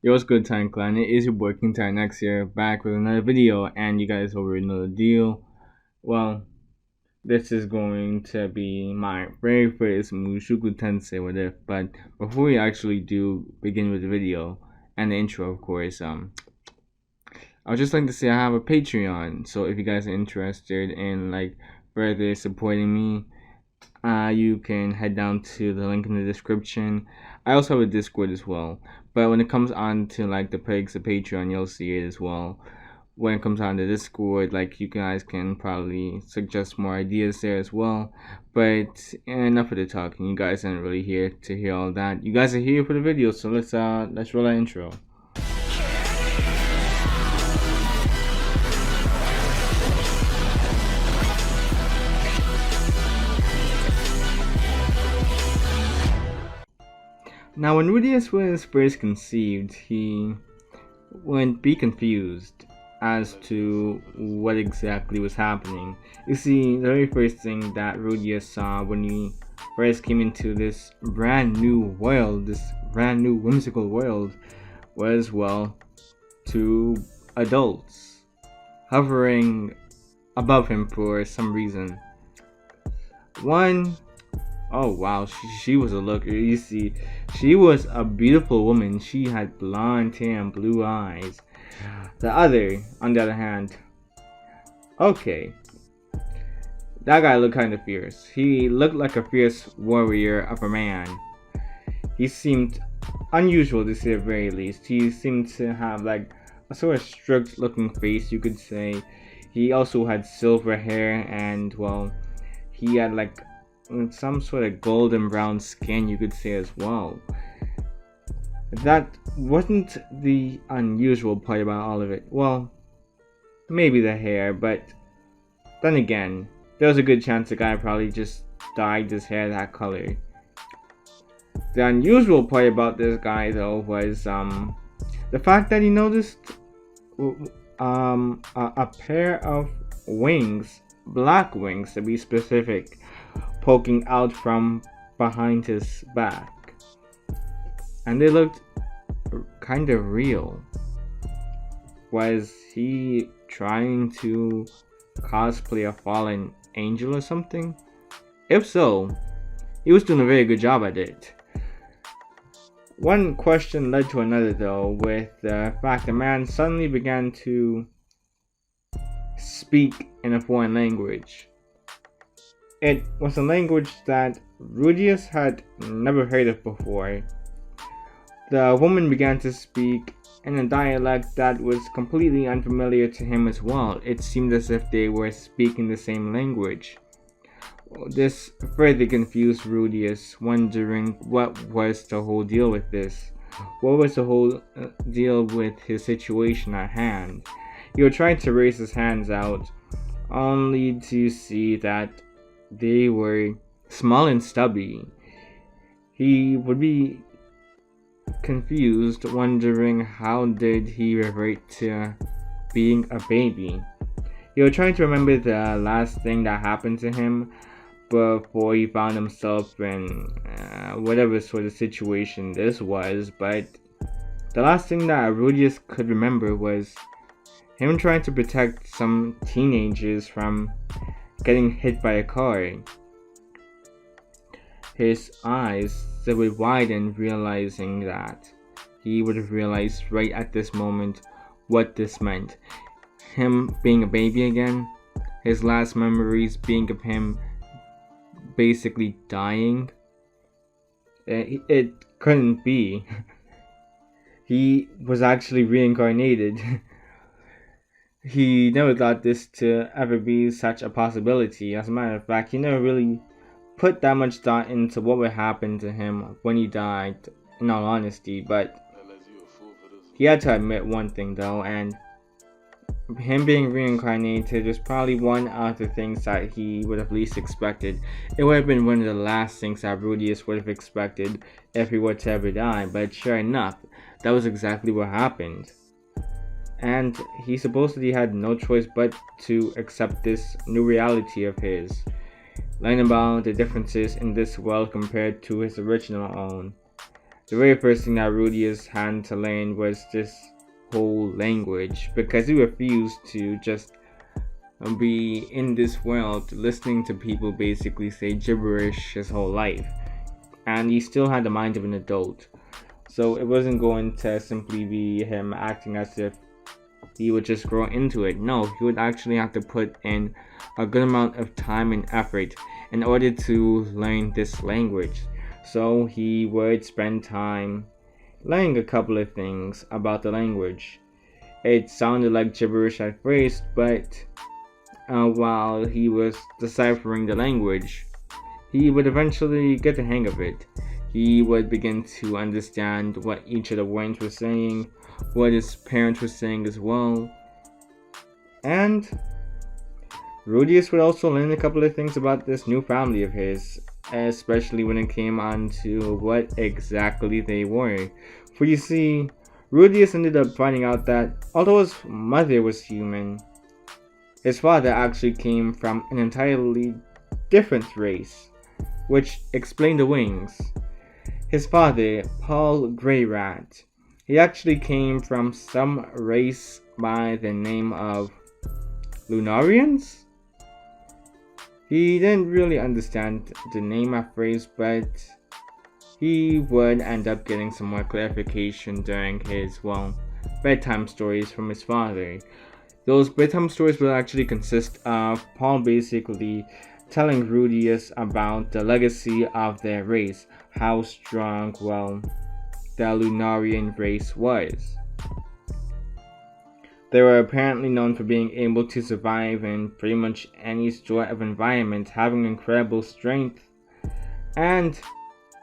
Yo, what's good, Time Clan? It is your boy King Time next here, back with another video, and you guys already know the deal. Well, this is going to be my very first Mushoku Tensei with it, but before we actually do begin with the video and the intro, of course, I would just like to say I have a Patreon, so if you guys are interested in like further supporting me, you can head down to the link in the description. I also have a Discord as well, but when it comes on to like the perks of Patreon, you'll see it as well. When it comes on to Discord, like you guys can probably suggest more ideas there as well. But enough of the talking. You guys aren't really here to hear all that. You guys are here for the video, so let's roll that intro. Now, when Rudeus was first conceived, he would be confused as to what exactly was happening. You see, the very first thing that Rudeus saw when he first came into this brand new world, this brand new whimsical world, was, well, two adults hovering above him for some reason. One, oh wow, she was a looker. You see, she was a beautiful woman. She had blonde hair and blue eyes. The other, on the other hand, okay, that guy looked kind of fierce. He looked like a fierce warrior of a man. He seemed unusual to say the very least. He seemed to have like a sort of strict looking face, you could say. He also had silver hair and, well, he had like some sort of golden brown skin, you could say as well. That wasn't the unusual part about all of it. Well, maybe the hair, but then again, there was a good chance the guy probably just dyed his hair that color. The unusual part about this guy, though, was the fact that he noticed a pair of wings, black wings to be specific, poking out from behind his back. And they looked kind of real. Was he trying to cosplay a fallen angel or something? If so, he was doing a very good job at it. One question led to another, though, with the fact the man suddenly began to speak in a foreign language. It was a language that Rudeus had never heard of before. The woman began to speak in a dialect that was completely unfamiliar to him as well. It seemed as if they were speaking the same language. This further confused Rudeus, wondering what was the whole deal with this. What was the whole deal with his situation at hand? He would try to raise his hands out, only to see that they were small and stubby. He would be confused, wondering how did he revert to being a baby. He was trying to remember the last thing that happened to him before he found himself in whatever sort of situation this was, but the last thing that Rudeus could remember was him trying to protect some teenagers from getting hit by a car. His eyes would widen, realizing that he would have realized right at this moment what this meant. Him being a baby again, his last memories being of him basically dying. It couldn't be. He was actually reincarnated. He never thought this to ever be such a possibility. As a matter of fact, he never really put that much thought into what would happen to him when he died, in all honesty, but he had to admit one thing though, and him being reincarnated was probably one of the things that he would have least expected. It would have been one of the last things that Rudeus would have expected if he were to ever die, but sure enough, that was exactly what happened. And he supposedly had no choice but to accept this new reality of his, learn about the differences in this world compared to his original own. the very first thing that Rudeus had to learn was this whole language, because he refused to just be in this world listening to people basically say gibberish his whole life. And he still had the mind of an adult. So it wasn't going to simply be him acting as if he would just grow into it. No, he would actually have to put in a good amount of time and effort in order to learn this language. So he would spend time learning a couple of things about the language. It sounded like gibberish at first, but while he was deciphering the language, he would eventually get the hang of it. He would begin to understand what each of the words were saying, what his parents were saying as well. And Rudeus would also learn a couple of things about this new family of his, especially when it came on to what exactly they were. For you see, Rudeus ended up finding out that although his mother was human, his father actually came from an entirely different race, which explained the wings. His father, Paul Greyrat, he actually came from some race by the name of Lunarians? He didn't really understand the name at first, but he would end up getting some more clarification during his, bedtime stories from his father. Those bedtime stories will actually consist of Paul basically telling Rudeus about the legacy of their race, how strong, the Lunarian race was. They were apparently known for being able to survive in pretty much any sort of environment, having incredible strength, and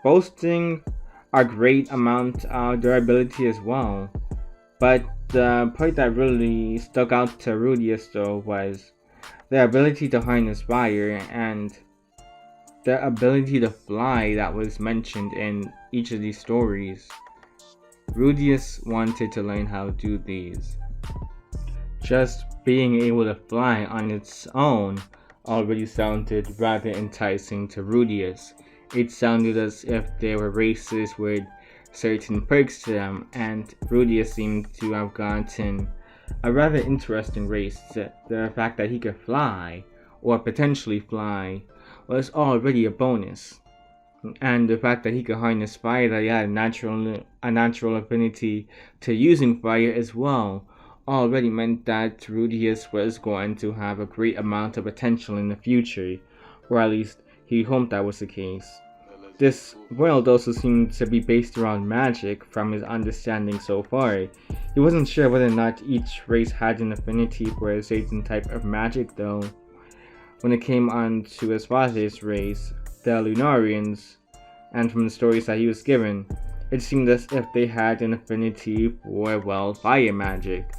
boasting a great amount of durability as well. But the part that really stuck out to Rudeus though was their ability to harness fire and the ability to fly that was mentioned in each of these stories. Rudeus wanted to learn how to do these. Just being able to fly on its own already sounded rather enticing to Rudeus. It sounded as if there were races with certain perks to them, and Rudeus seemed to have gotten a rather interesting race. The fact that he could fly, or potentially fly, was already a bonus. And the fact that he could harness fire, that he had a natural affinity to using fire as well, already meant that Rudeus was going to have a great amount of potential in the future, or at least he hoped that was the case. This world also seemed to be based around magic from his understanding so far. He wasn't sure whether or not each race had an affinity for a certain type of magic though. When it came on to his father's race, the Lunarians, and from the stories that he was given, it seemed as if they had an affinity for, fire magic.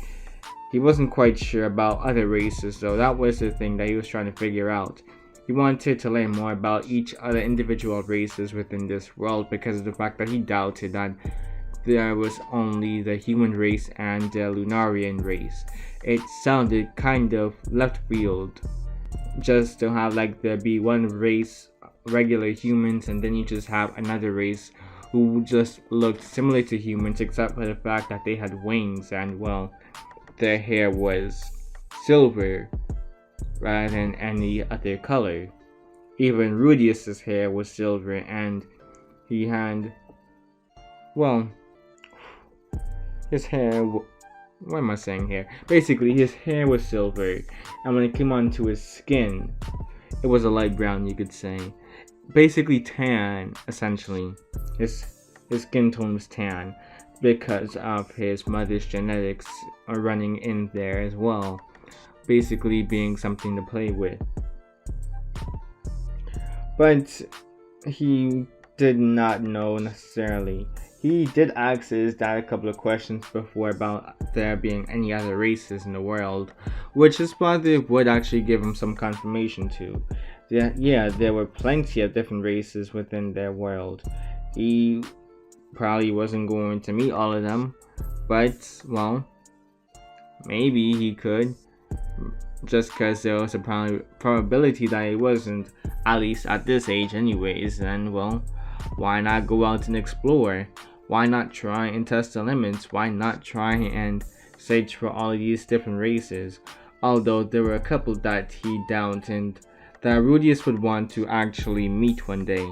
He wasn't quite sure about other races though. That was the thing that he was trying to figure out. He wanted to learn more about each other individual races within this world because of the fact that he doubted that there was only the human race and the Lunarian race. It sounded kind of left field just to have there be one race, regular humans, and then you just have another race who just looked similar to humans except for the fact that they had wings and their hair was silver rather than any other color. Even Rudeus's hair was silver, and he had, his hair, what am I saying here? Basically, his hair was silver, and when it came onto his skin, it was a light brown, you could say. Basically tan, essentially. His skin tone was tan because of his mother's genetics running in there as well. Basically being something to play with. But he did not know necessarily. He did ask his dad a couple of questions before about there being any other races in the world, which his father would actually give him some confirmation to. Yeah, there were plenty of different races within their world. He probably wasn't going to meet all of them, but, maybe he could. Just because there was a probability that he wasn't, at least at this age anyways, and why not go out and explore? Why not try and test the limits? Why not try and search for all of these different races? Although there were a couple that he doubted that Rudeus would want to actually meet one day,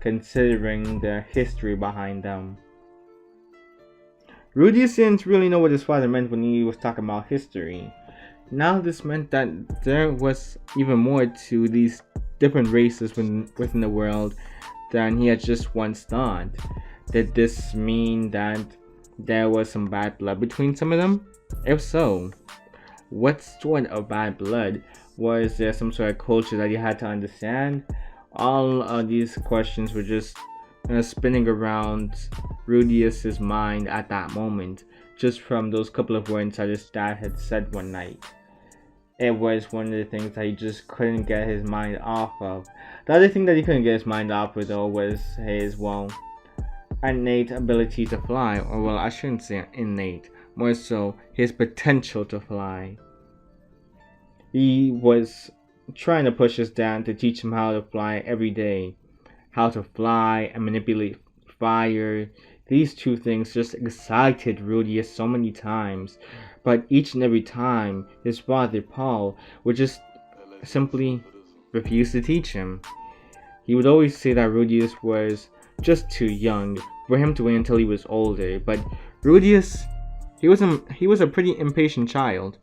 considering the history behind them. Rudeus didn't really know what his father meant when he was talking about history. Now this meant that there was even more to these different races within the world than he had just once thought. Did this mean that there was some bad blood between some of them? If so, what sort of bad blood? Was there some sort of culture that you had to understand? All of these questions were just spinning around Rudeus's mind at that moment, just from those couple of words that his dad had said one night. It was one of the things that he just couldn't get his mind off of. The other thing that he couldn't get his mind off of, though, was his, innate ability to fly. Or, I shouldn't say innate, more so his potential to fly. He was trying to push his dad to teach him how to fly every day. How to fly and manipulate fire. These two things just excited Rudeus so many times. But each and every time, his father, Paul, would just simply refuse to teach him. He would always say that Rudeus was just too young for him to wait until he was older. But Rudeus, he was a pretty impatient child.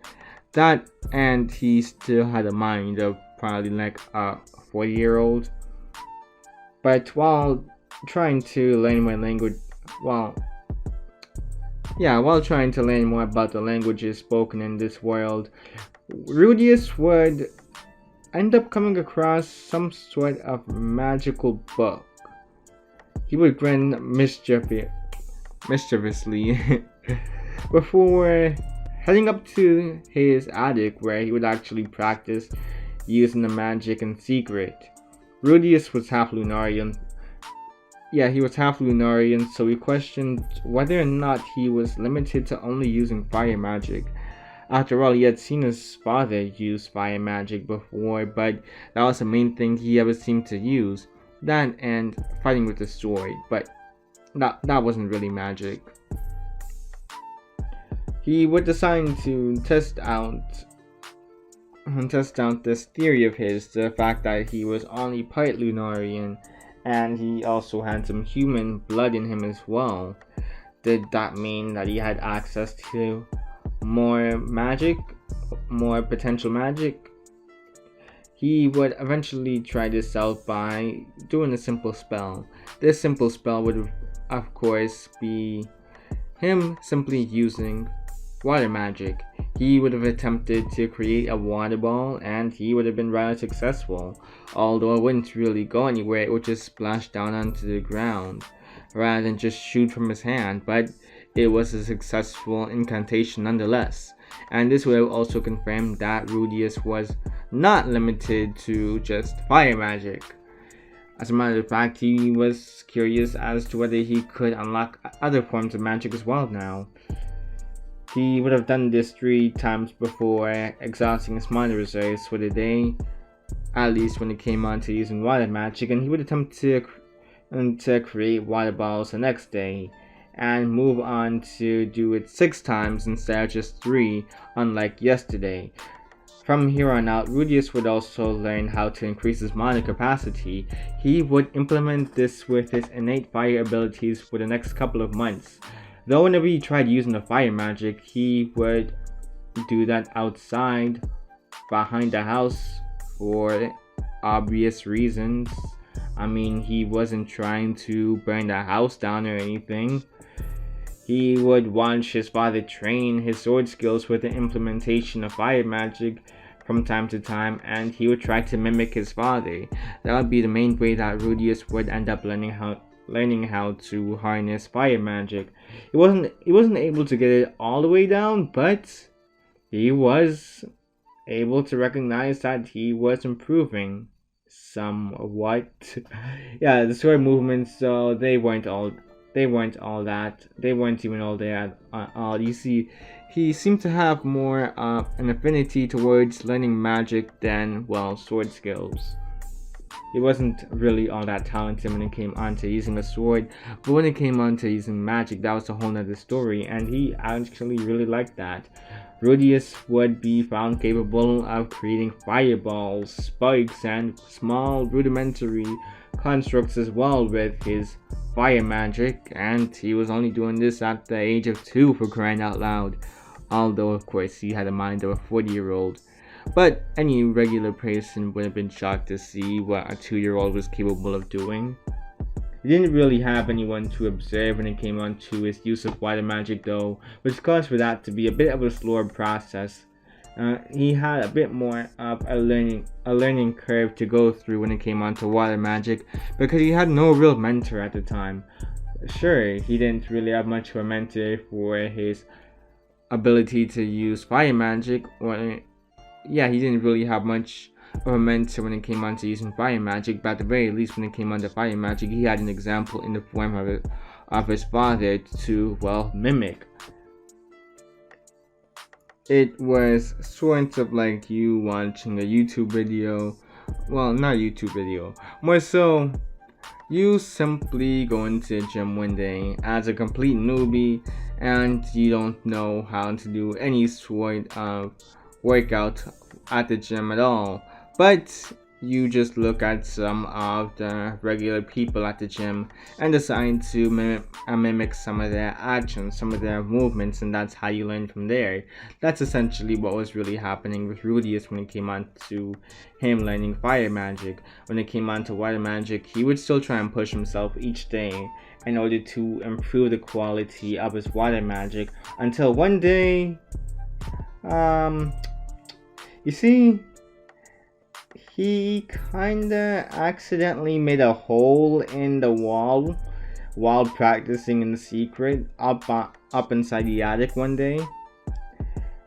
That, and he still had a mind of probably like a 40-year-old. But while trying to learn my language, while trying to learn more about the languages spoken in this world, Rudeus would end up coming across some sort of magical book. He would grin mischievously before heading up to his attic, where he would actually practice using the magic in secret. Rudeus was half Lunarian. He was half Lunarian, so he questioned whether or not he was limited to only using fire magic. After all, he had seen his father use fire magic before, but that was the main thing he ever seemed to use. That and fighting with the sword, but that wasn't really magic. He would decide to test out this theory of his, the fact that he was only part Lunarian, and he also had some human blood in him as well. Did that mean that he had access to more magic, more potential magic? He would eventually try this out by doing a simple spell. This simple spell would, of course, be him simply using water magic. He would have attempted to create a water ball, and he would have been rather successful. Although it wouldn't really go anywhere, it would just splash down onto the ground rather than just shoot from his hand. But it was a successful incantation nonetheless. And this would have also confirmed that Rudeus was not limited to just fire magic. As a matter of fact, he was curious as to whether he could unlock other forms of magic as well now. He would have done this 3 times before, exhausting his mana reserves for the day, at least when it came on to using water magic, and he would attempt to create water balls the next day, and move on to do it 6 times instead of just 3, unlike yesterday. From here on out, Rudeus would also learn how to increase his mana capacity. He would implement this with his innate fire abilities for the next couple of months. Though whenever he tried using the fire magic, he would do that outside, behind the house, for obvious reasons. I mean, he wasn't trying to burn the house down or anything. He would watch his father train his sword skills with the implementation of fire magic from time to time, and he would try to mimic his father. That would be the main way that Rudeus would end up learning how to harness fire magic. He wasn't able to get it all the way down, but he was able to recognize that he was improving somewhat. The sword movements, so they weren't even all there at all. You see, he seemed to have more an affinity towards learning magic than, sword skills. he wasn't really all that talented when it came on to using a sword, but when it came on to using magic, that was a whole nother story, and he actually really liked that. Rudeus would be found capable of creating fireballs, spikes, and small rudimentary constructs as well with his fire magic, and he was only doing this at the age of 2, for crying out loud. Although, of course, he had a mind of a 40-year-old. But any regular person would have been shocked to see what a 2-year-old was capable of doing. He didn't really have anyone to observe when it came on to his use of water magic though, which caused for that to be a bit of a slower process. He had a bit more of a learning curve to go through when it came on to water magic, because he had no real mentor at the time. Sure, he didn't really have much of a mentor for his ability to use fire magic, or yeah, he didn't really have much of a mentor when it came on to using fire magic, but at the very least when it came on to fire magic, he had an example in the form of his father to, well, mimic. It was sort of like you watching a YouTube video, well, not a YouTube video, more so you simply go into the gym one day as a complete newbie and you don't know how to do any sort of workout at the gym at all, but you just look at some of the regular people at the gym and decide to mimic some of their actions, some of their movements, and that's how you learn from there. That's essentially what was really happening with Rudeus when it came on to him learning fire magic. When it came on to water magic, he would still try and push himself each day in order to improve the quality of his water magic, until one day, you see, he kinda accidentally made a hole in the wall while practicing in secret up inside the attic one day,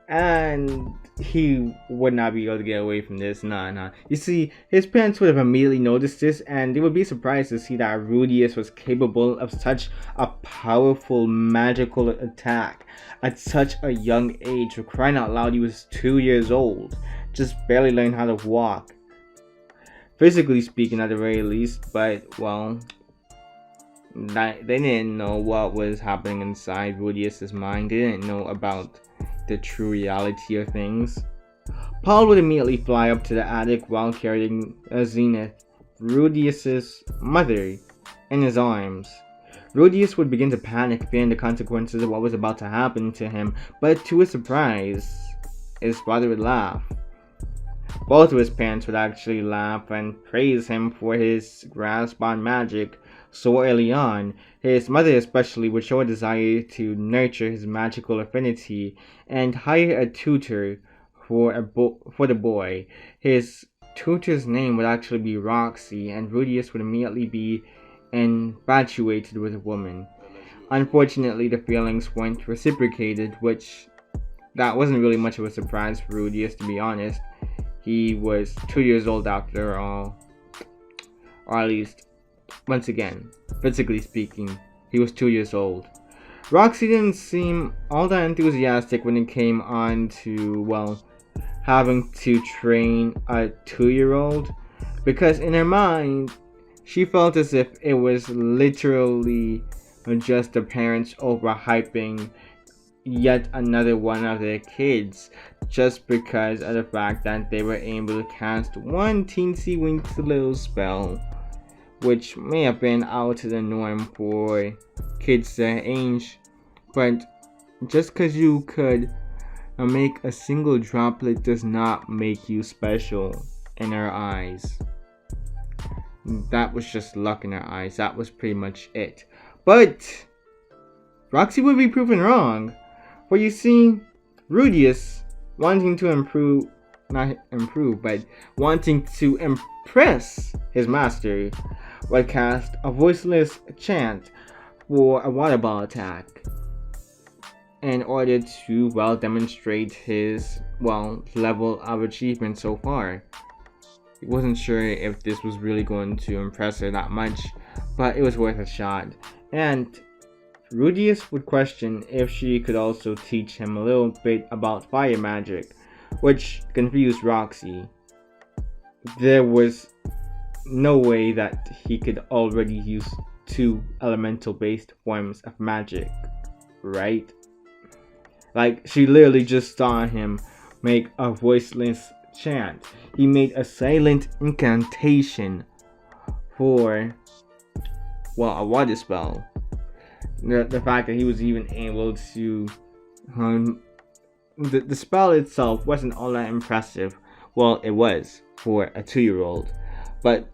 and he would not be able to get away from this. Nah. You see, his parents would have immediately noticed this, and they would be surprised to see that Rudeus was capable of such a powerful magical attack at such a young age. For crying out loud, he was 2 years old, just barely learned how to walk. Physically speaking, at the very least, but, well, they didn't know what was happening inside Rudeus's mind. They didn't know about the true reality of things. Paul would immediately fly up to the attic while carrying Zenith, Rudeus's mother, in his arms. Rudeus would begin to panic, fearing the consequences of what was about to happen to him, but to his surprise, his father would laugh. Both of his parents would actually laugh and praise him for his grasp on magic so early on. His mother especially would show a desire to nurture his magical affinity and hire a tutor for the boy. His tutor's name would actually be Roxy, and Rudeus would immediately be infatuated with the woman. Unfortunately, the feelings weren't reciprocated, which that wasn't really much of a surprise for Rudeus, to be honest. He was 2 years old after all, or at least, once again, physically speaking, he was 2 years old. Roxy didn't seem all that enthusiastic when it came on to, well, having to train a 2-year-old, because in her mind, she felt as if it was literally just the parents overhyping yet another one of their kids, just because of the fact that they were able to cast one teensy weensy little spell, which may have been out of the norm for kids their age, but just because you could make a single droplet does not make you special in her eyes. That was just luck in her eyes. That was pretty much it. But Roxy would be proven wrong. For you see, Rudeus, wanting to wanting to impress his master, would cast a voiceless chant for a water ball attack in order to, well, demonstrate his, well, level of achievement so far. He wasn't sure if this was really going to impress her that much, but it was worth a shot. And Rudeus would question if she could also teach him a little bit about fire magic, which confused Roxy. There was no way that he could already use two elemental based forms of magic, right? Like, she literally just saw him make a voiceless chant. He made a silent incantation for, well, a water spell. The fact that he was even able to. The spell itself wasn't all that impressive. Well, it was for a 2-year-old. But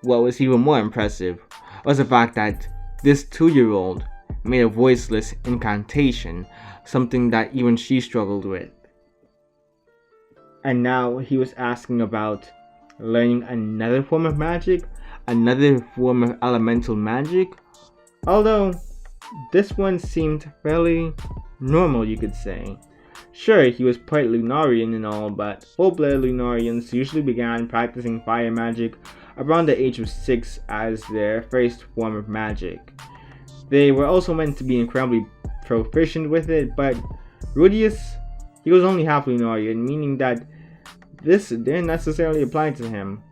what was even more impressive was the fact that this 2-year-old made a voiceless incantation, something that even she struggled with. And now he was asking about learning another form of magic, another form of elemental magic. Although, this one seemed fairly normal, you could say. Sure, he was quite Lunarian and all, but full-blooded Lunarians usually began practicing fire magic around the age of 6 as their first form of magic. They were also meant to be incredibly proficient with it, but Rudeus, he was only half Lunarian, meaning that this didn't necessarily apply to him.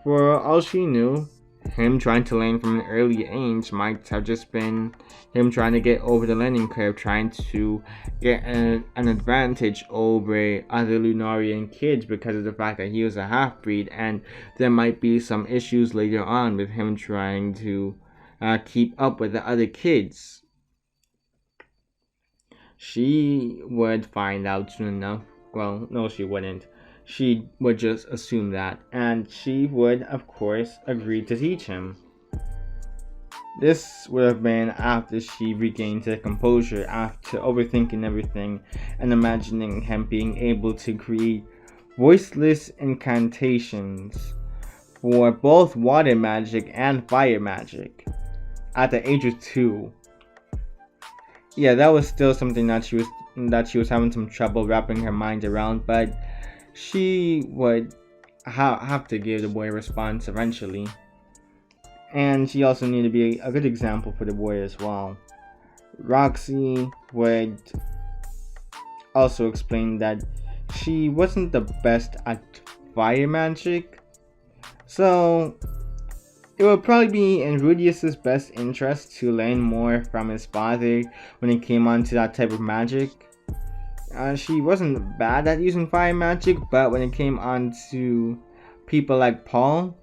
For all she knew, him trying to learn from an early age might have just been him trying to get over the learning curve, trying to get an advantage over other Lunarian kids because of the fact that he was a half-breed, and there might be some issues later on with him trying to keep up with the other kids. She would find out soon enough. Well, no, she wouldn't. She would just assume that, and she would, of course, agree to teach him. This would have been after she regained her composure after overthinking everything and imagining him being able to create voiceless incantations for both water magic and fire magic at the age of 2. Yeah, that was still something that she was having some trouble wrapping her mind around, but she would have to give the boy a response eventually. And she also needed to be a good example for the boy as well. Roxy would also explain that she wasn't the best at fire magic, so it would probably be in Rudeus's best interest to learn more from his father when it came on to that type of magic. She wasn't bad at using fire magic, but when it came on to people like Paul,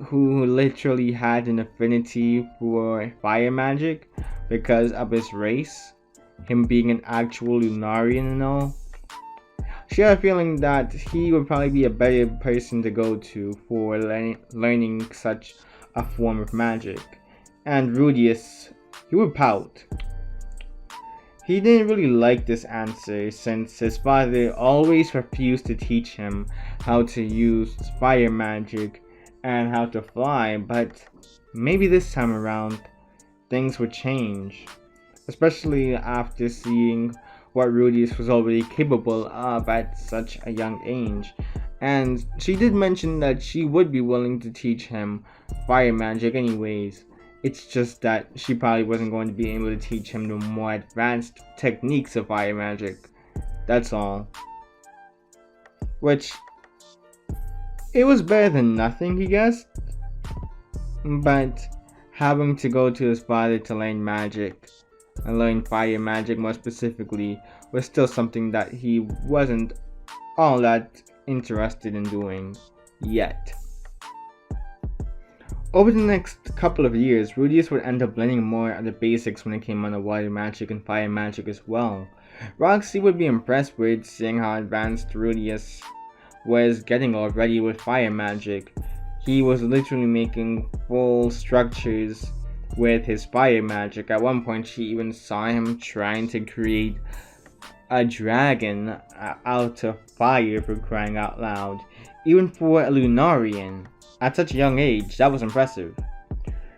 who literally had an affinity for fire magic because of his race, him being an actual Lunarian and all, she had a feeling that he would probably be a better person to go to for learning such a form of magic. And Rudeus, he would pout. He didn't really like this answer since his father always refused to teach him how to use fire magic and how to fly, but maybe this time around things would change, especially after seeing what Rudeus was already capable of at such a young age. And she did mention that she would be willing to teach him fire magic anyways. It's just that she probably wasn't going to be able to teach him the more advanced techniques of fire magic. That's all. Which, it was better than nothing, he guessed. But having to go to his father to learn magic, and learn fire magic more specifically, was still something that he wasn't all that interested in doing yet. Over the next couple of years, Rudeus would end up learning more of the basics when it came on to water magic and fire magic as well. Roxy would be impressed with seeing how advanced Rudeus was getting already with fire magic. He was literally making full structures with his fire magic. At one point, she even saw him trying to create a dragon out of fire, for crying out loud. Even for a Lunarian, at such a young age, that was impressive.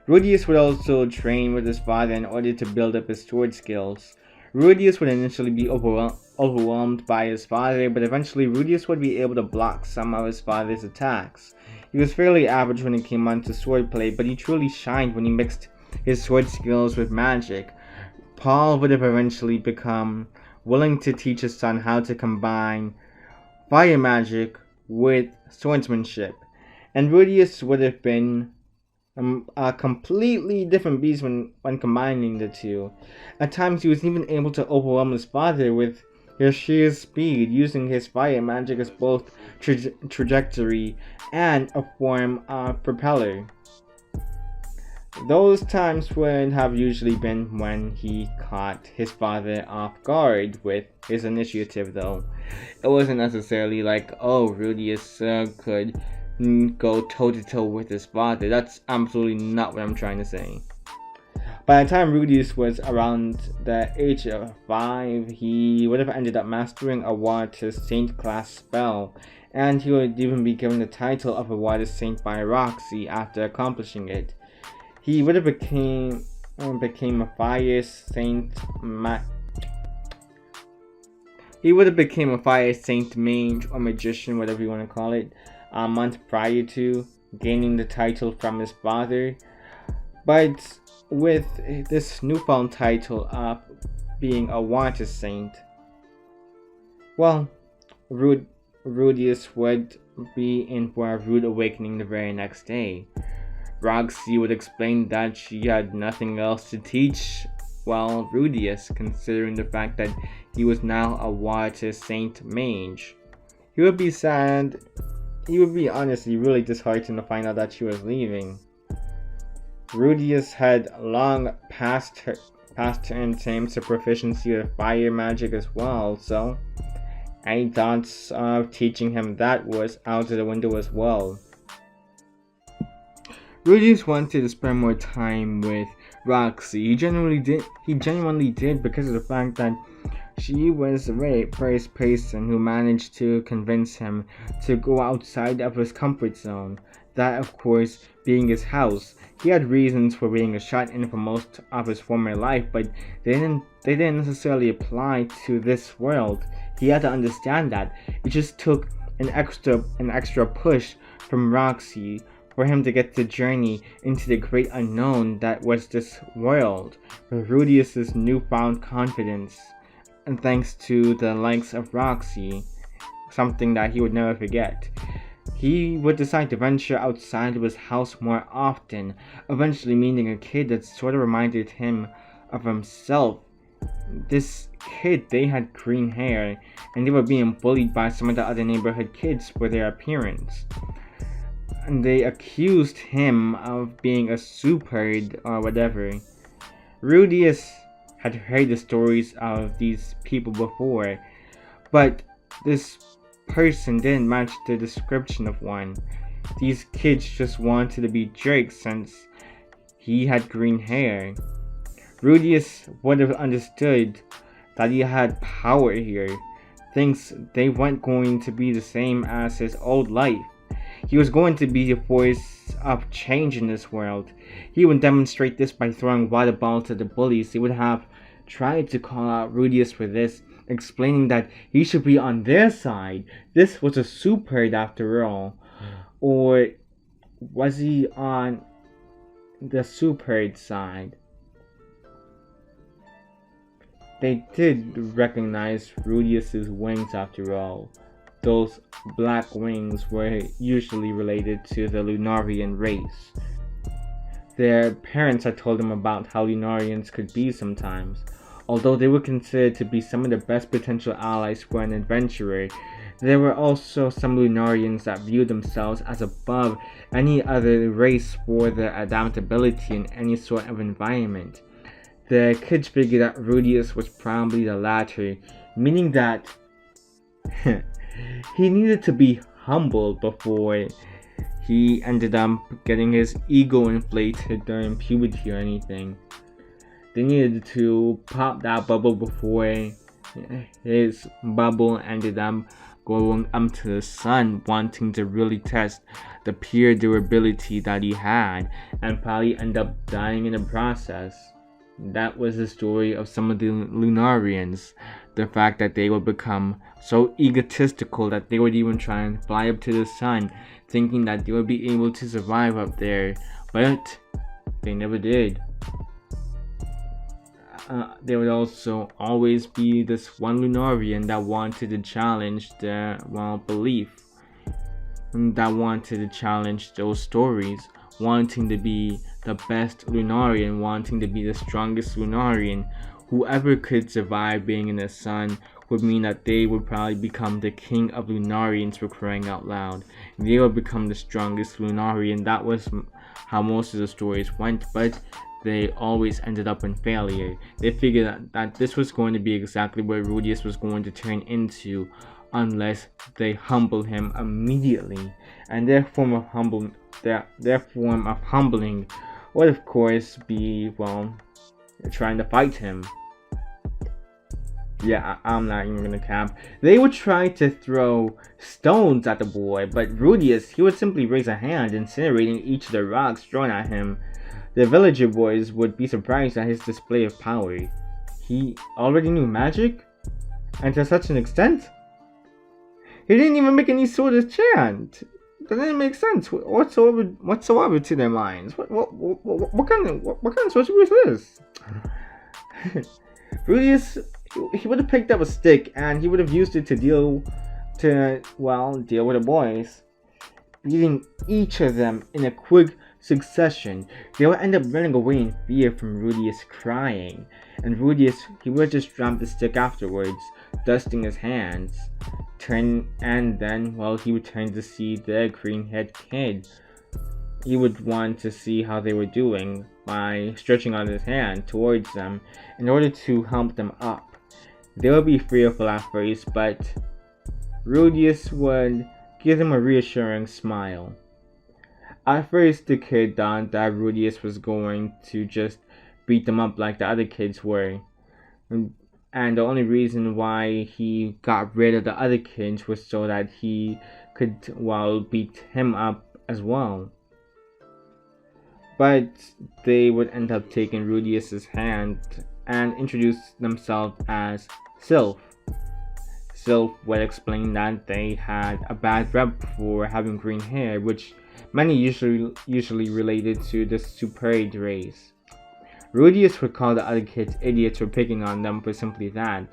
Rudeus would also train with his father in order to build up his sword skills. Rudeus would initially be overwhelmed by his father, but eventually Rudeus would be able to block some of his father's attacks. He was fairly average when it came on to swordplay, but he truly shined when he mixed his sword skills with magic. Paul would have eventually become willing to teach his son how to combine fire magic with swordsmanship, And Rudeus would have been a completely different beast when combining the two. At times, he was even able to overwhelm his father with his sheer speed, using his fire magic as both trajectory and a form of propeller. Those times would have usually been when he caught his father off guard with his initiative, though. It wasn't necessarily like, oh, Rudeus could go toe to toe with his father. That's absolutely not what I'm trying to say. By the time Rudeus was around the age of 5, he would have ended up mastering a Water Saint class spell, and he would even be given the title of a Water Saint by Roxy after accomplishing it. He would have became a Fire Saint He would have became a Fire Saint mage or magician, whatever you want to call it, a month prior to gaining the title from his father. But with this newfound title of being a Water Saint, well, Rudeus would be in for a rude awakening the very next day. Roxy would explain that she had nothing else to teach, well, Rudeus, considering the fact that he was now a Water Saint mage. He would be sad. He would be honestly really disheartened to find out that she was leaving. Rudeus had long passed her in terms of proficiency with fire magic as well, so any thoughts of teaching him that was out of the window as well. Rudeus wanted to spend more time with Roxy. He genuinely did because of the fact that she was the very first person who managed to convince him to go outside of his comfort zone. That, of course, being his house. He had reasons for being a shut-in for most of his former life, but they didn't necessarily apply to this world. He had to understand that. It just took an extra push from Roxy for him to get the journey into the great unknown that was this world, with Rudeus's newfound confidence, and thanks to the likes of Roxy, something that he would never forget. He would decide to venture outside of his house more often, eventually meeting a kid that sort of reminded him of himself. This kid, they had green hair, and they were being bullied by some of the other neighborhood kids for their appearance. And they accused him of being a superd or whatever. Rudeus had heard the stories of these people before, but this person didn't match the description of one. These kids just wanted to be jerks since he had green hair. Rudeus would have understood that he had power here. Things, they weren't going to be the same as his old life. He was going to be a force of change in this world. He would demonstrate this by throwing water balls at the bullies. He would have tried to call out Rudeus for this, explaining that he should be on their side. This was a superd after all. Or was he on the superd side? They did recognize Rudeus's wings after all. Those black wings were usually related to the Lunarian race. Their parents had told them about how Lunarians could be sometimes. Although they were considered to be some of the best potential allies for an adventurer, there were also some Lunarians that viewed themselves as above any other race for their adaptability in any sort of environment. The kids figured that Rudeus was probably the latter, meaning that he needed to be humbled before he ended up getting his ego inflated during puberty or anything. They needed to pop that bubble before his bubble ended up going up to the sun, wanting to really test the pure durability that he had, and probably end up dying in the process. That was the story of some of the Lunarians. The fact that they would become so egotistical that they would even try and fly up to the sun, thinking that they would be able to survive up there, but they never did. There would also always be this one Lunarian that wanted to challenge their belief. that wanted to challenge those stories, wanting to be the best Lunarian, wanting to be the strongest Lunarian. Whoever could survive being in the sun would mean that they would probably become the king of Lunarians, for crying out loud. They would become the strongest Lunarian. That was how most of the stories went, but they always ended up in failure. They figured that this was going to be exactly what Rudeus was going to turn into unless they humble him immediately. And their form of humbling would of course be, well, trying to fight him. Yeah, I'm not even gonna cap. They would try to throw stones at the boy, but Rudeus, he would simply raise a hand, incinerating each of the rocks thrown at him. The villager boys would be surprised at his display of power. He already knew magic? And to such an extent? He didn't even make any sort of chant. That didn't make sense whatsoever to their minds. What kind of sorcery is this? Rudeus, he would have picked up a stick and he would have used it to deal with the boys, beating each of them in a quick succession. They would end up running away in fear from Rudeus crying, and Rudeus, he would just drop the stick afterwards, dusting his hands. He would turn to see the green-haired kid. He would want to see how they were doing by stretching out his hand towards them in order to help them up. They would be fearful at first, but Rudeus would give them a reassuring smile. At first, the kid thought that Rudeus was going to just beat them up like the other kids were. And the only reason why he got rid of the other kids was so that he could, beat him up as well. But they would end up taking Rudeus's hand and introduce themselves as Sylph. Sylph would explain that they had a bad rep for having green hair, which many usually related to the Superid race. Rudeus would call the other kids idiots for picking on them for simply that.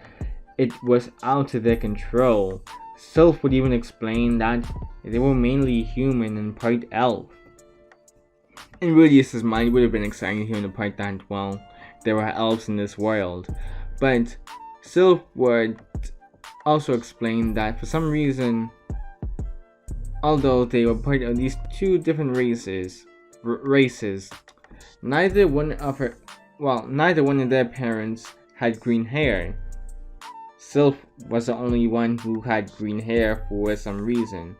It was out of their control. Sylph would even explain that they were mainly human and part elf. In Rudeus's mind, it would have been exciting hearing the part that, there were elves in this world. But Sylph would also explain that for some reason, although they were part of these two different races, neither one of their parents had green hair. Sylph was the only one who had green hair for some reason.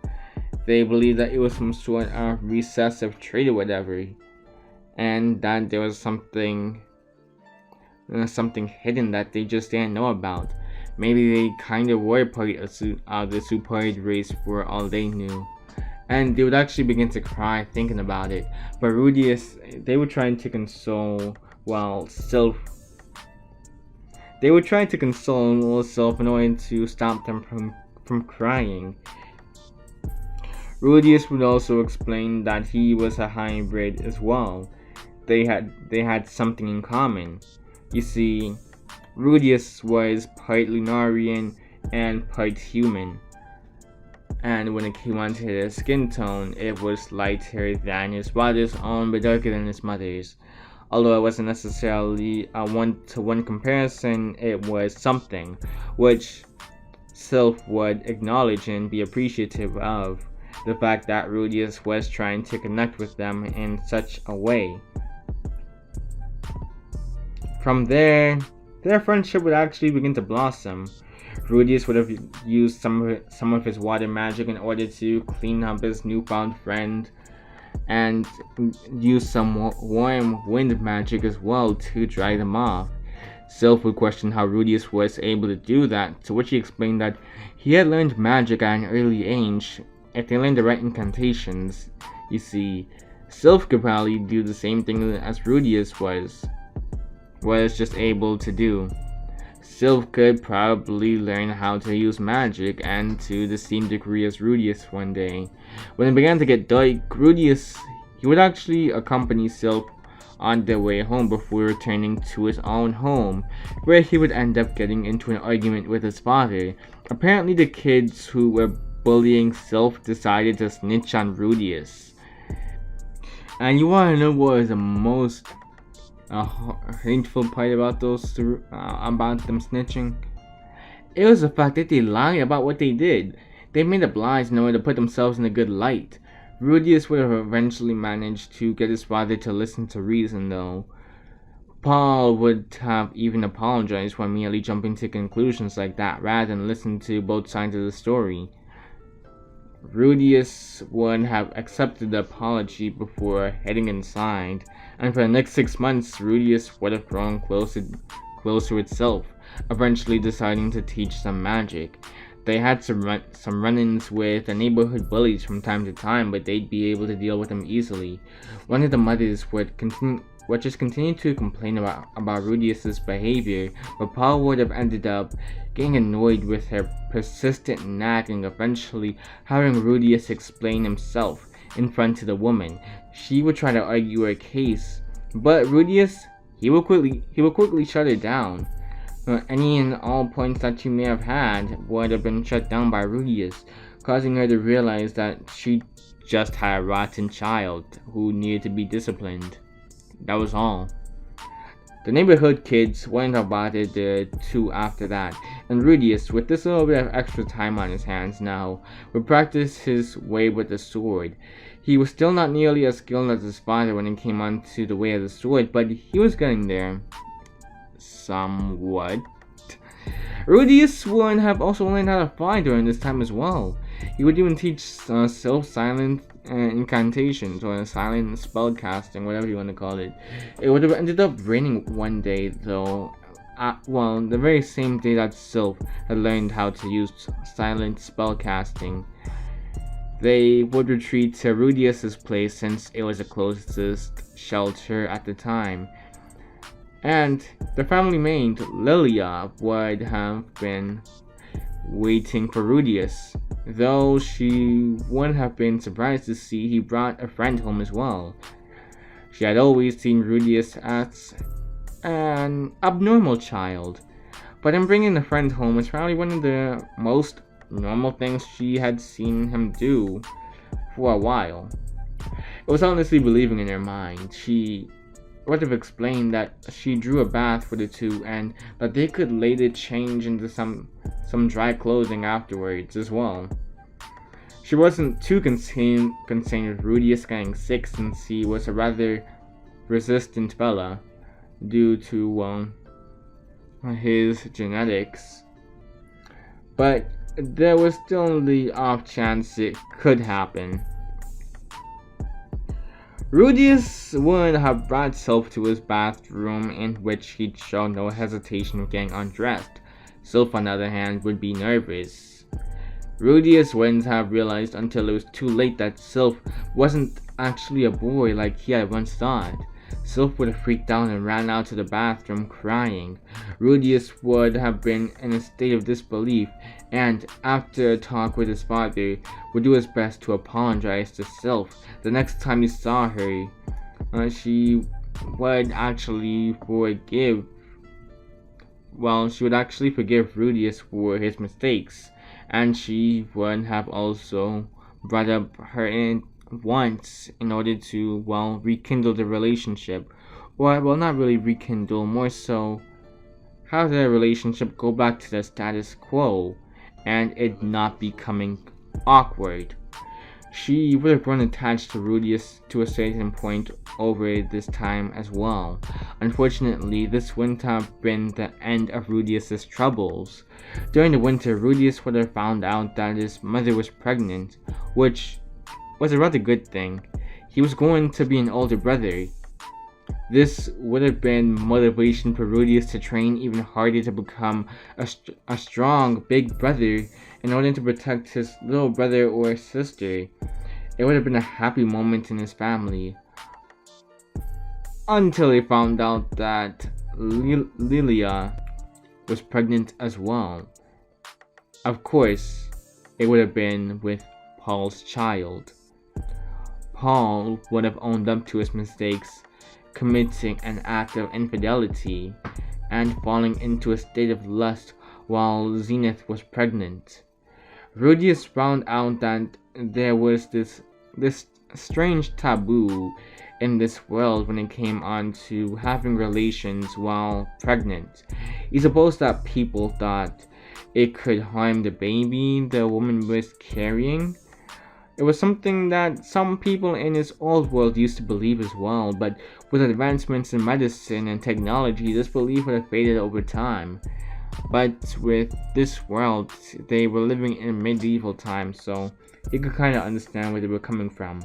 They believed that it was some sort of recessive trait or whatever, and that there was something hidden that they just didn't know about. Maybe they kind of were part of the Superid race for all they knew. And they would actually begin to cry thinking about it. But Rudeus, they were trying to console, Sylph. They were trying to console Sylph in order to stop them from crying. Rudeus would also explain that he was a hybrid as well. They had something in common. You see, Rudeus was part Lunarian and part human. And when it came onto his skin tone, it was lighter than his father's own, but darker than his mother's. Although it wasn't necessarily a one-to-one comparison, it was something which Sylph would acknowledge and be appreciative of. The fact that Rudeus was trying to connect with them in such a way. From there, their friendship would actually begin to blossom. Rudeus would have used some of his water magic in order to clean up his newfound friend, and use some warm wind magic as well to dry them off. Sylph would question how Rudeus was able to do that, to which he explained that he had learned magic at an early age. If they learned the right incantations, you see, Sylph could probably do the same thing as Rudeus was just able to do. Sylph could probably learn how to use magic, and to the same degree as Rudeus one day. When it began to get dark, Rudeus, he would actually accompany Sylph on their way home before returning to his own home, where he would end up getting into an argument with his father. Apparently the kids who were bullying Sylph decided to snitch on Rudeus. And you want to know what is the most hateful part about about them snitching? It was the fact that they lied about what they did. They made up lies in order to put themselves in a good light. Rudeus would have eventually managed to get his father to listen to reason, though. Paul would have even apologized for merely jumping to conclusions like that rather than listen to both sides of the story. Rudeus would have accepted the apology before heading inside, and for the next 6 months, Rudeus would have grown closer itself, eventually deciding to teach some magic. They had some run-ins with the neighborhood bullies from time to time, but they'd be able to deal with them easily. One of the mothers would just continue to complain about Rudeus's behavior, but Paul would have ended up getting annoyed with her persistent nagging, eventually having Rudeus explain himself in front of the woman. She would try to argue her case, but Rudeus, he will quickly shut her down. Any and all points that she may have had would have been shut down by Rudeus, causing her to realize that she just had a rotten child who needed to be disciplined. That was all. The neighborhood kids went about it too after that, and Rudeus, with this little bit of extra time on his hands now, would practice his way with the sword. He was still not nearly as skilled as his father when it came onto the way of the sword, but he was getting there. Somewhat. Rudeus would have also learned how to fly during this time as well. He would even teach self-silent incantations or silent spell casting, whatever you want to call it. It would have ended up raining one day though. The very same day that Sylph had learned how to use silent spell casting. They would retreat to Rudeus's place since it was the closest shelter at the time. And the family maid, Lilia, would have been waiting for Rudeus, though she wouldn't have been surprised to see he brought a friend home as well. She had always seen Rudeus as an abnormal child, but in bringing a friend home was probably one of the most normal things she had seen him do for a while. It was honestly believing in her mind. She would have explained that she drew a bath for the two and that they could later change into some dry clothing afterwards as well. She wasn't too concerned with Rudeus getting sick since he was a rather resistant fella due to his genetics. But there was still the off chance it could happen. Rudeus would have brought Sylph to his bathroom, in which he'd show no hesitation of getting undressed. Sylph, on the other hand, would be nervous. Rudeus wouldn't have realized until it was too late that Sylph wasn't actually a boy like he had once thought. Sylph would have freaked out and ran out to the bathroom crying. Rudeus would have been in a state of disbelief, and after a talk with his father, would do his best to apologize to Sylph. The next time he saw her, she would actually forgive Rudeus for his mistakes, and she would have also brought up her in once in order to, rekindle the relationship. Or, not really rekindle, more so have the relationship go back to the status quo and it not becoming awkward. She would have grown attached to Rudeus to a certain point over this time as well. Unfortunately, this wouldn't have been the end of Rudeus's troubles. During the winter, Rudeus would have found out that his mother was pregnant, which was a rather good thing. He was going to be an older brother. This would have been motivation for Rudeus to train even harder to become a strong big brother in order to protect his little brother or sister. It would have been a happy moment in his family. Until he found out that Lilia was pregnant as well. Of course, it would have been with Paul's child. Paul would have owned up to his mistakes, committing an act of infidelity, and falling into a state of lust while Zenith was pregnant. Rudeus found out that there was this strange taboo in this world when it came on to having relations while pregnant. He supposed that people thought it could harm the baby the woman was carrying. It was something that some people in his old world used to believe as well, but with advancements in medicine and technology, this belief would have faded over time. But with this world, they were living in medieval times, so you could kind of understand where they were coming from.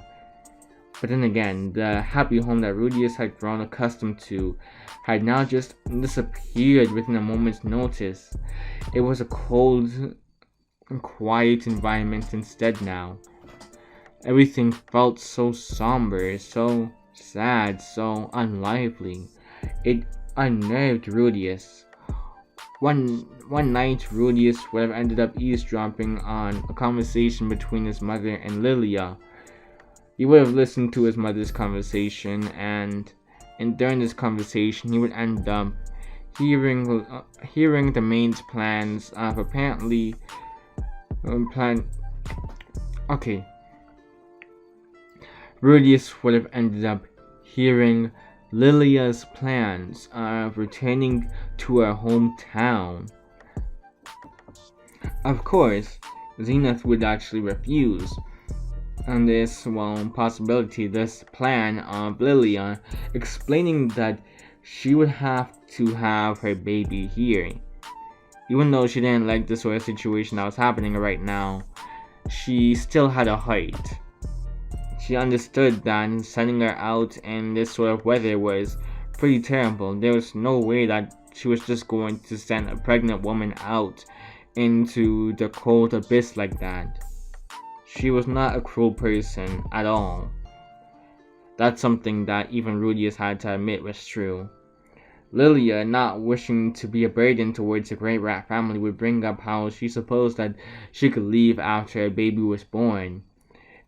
But then again, the happy home that Rudeus had grown accustomed to had now just disappeared within a moment's notice. It was a cold and quiet environment instead now. Everything felt so somber, so sad, so unlively. It unnerved Rudeus. One night, Rudeus would have ended up eavesdropping on a conversation between his mother and Lilia. He would have listened to his mother's conversation, and during this conversation, he would end up hearing the maid's plans of apparently plan. Okay, Rudeus would have ended up hearing Lilia's plans of returning to her hometown. Of course, Zenith would actually refuse. And this, possibility, this plan of Lilia, explaining that she would have to have her baby here. Even though she didn't like the sort of situation that was happening right now, she still had a heart. She understood that sending her out in this sort of weather was pretty terrible. There was no way that she was just going to send a pregnant woman out into the cold abyss like that. She was not a cruel person at all. That's something that even Rudeus had to admit was true. Lilia, not wishing to be a burden towards the Great Rat family, would bring up how she supposed that she could leave after a baby was born.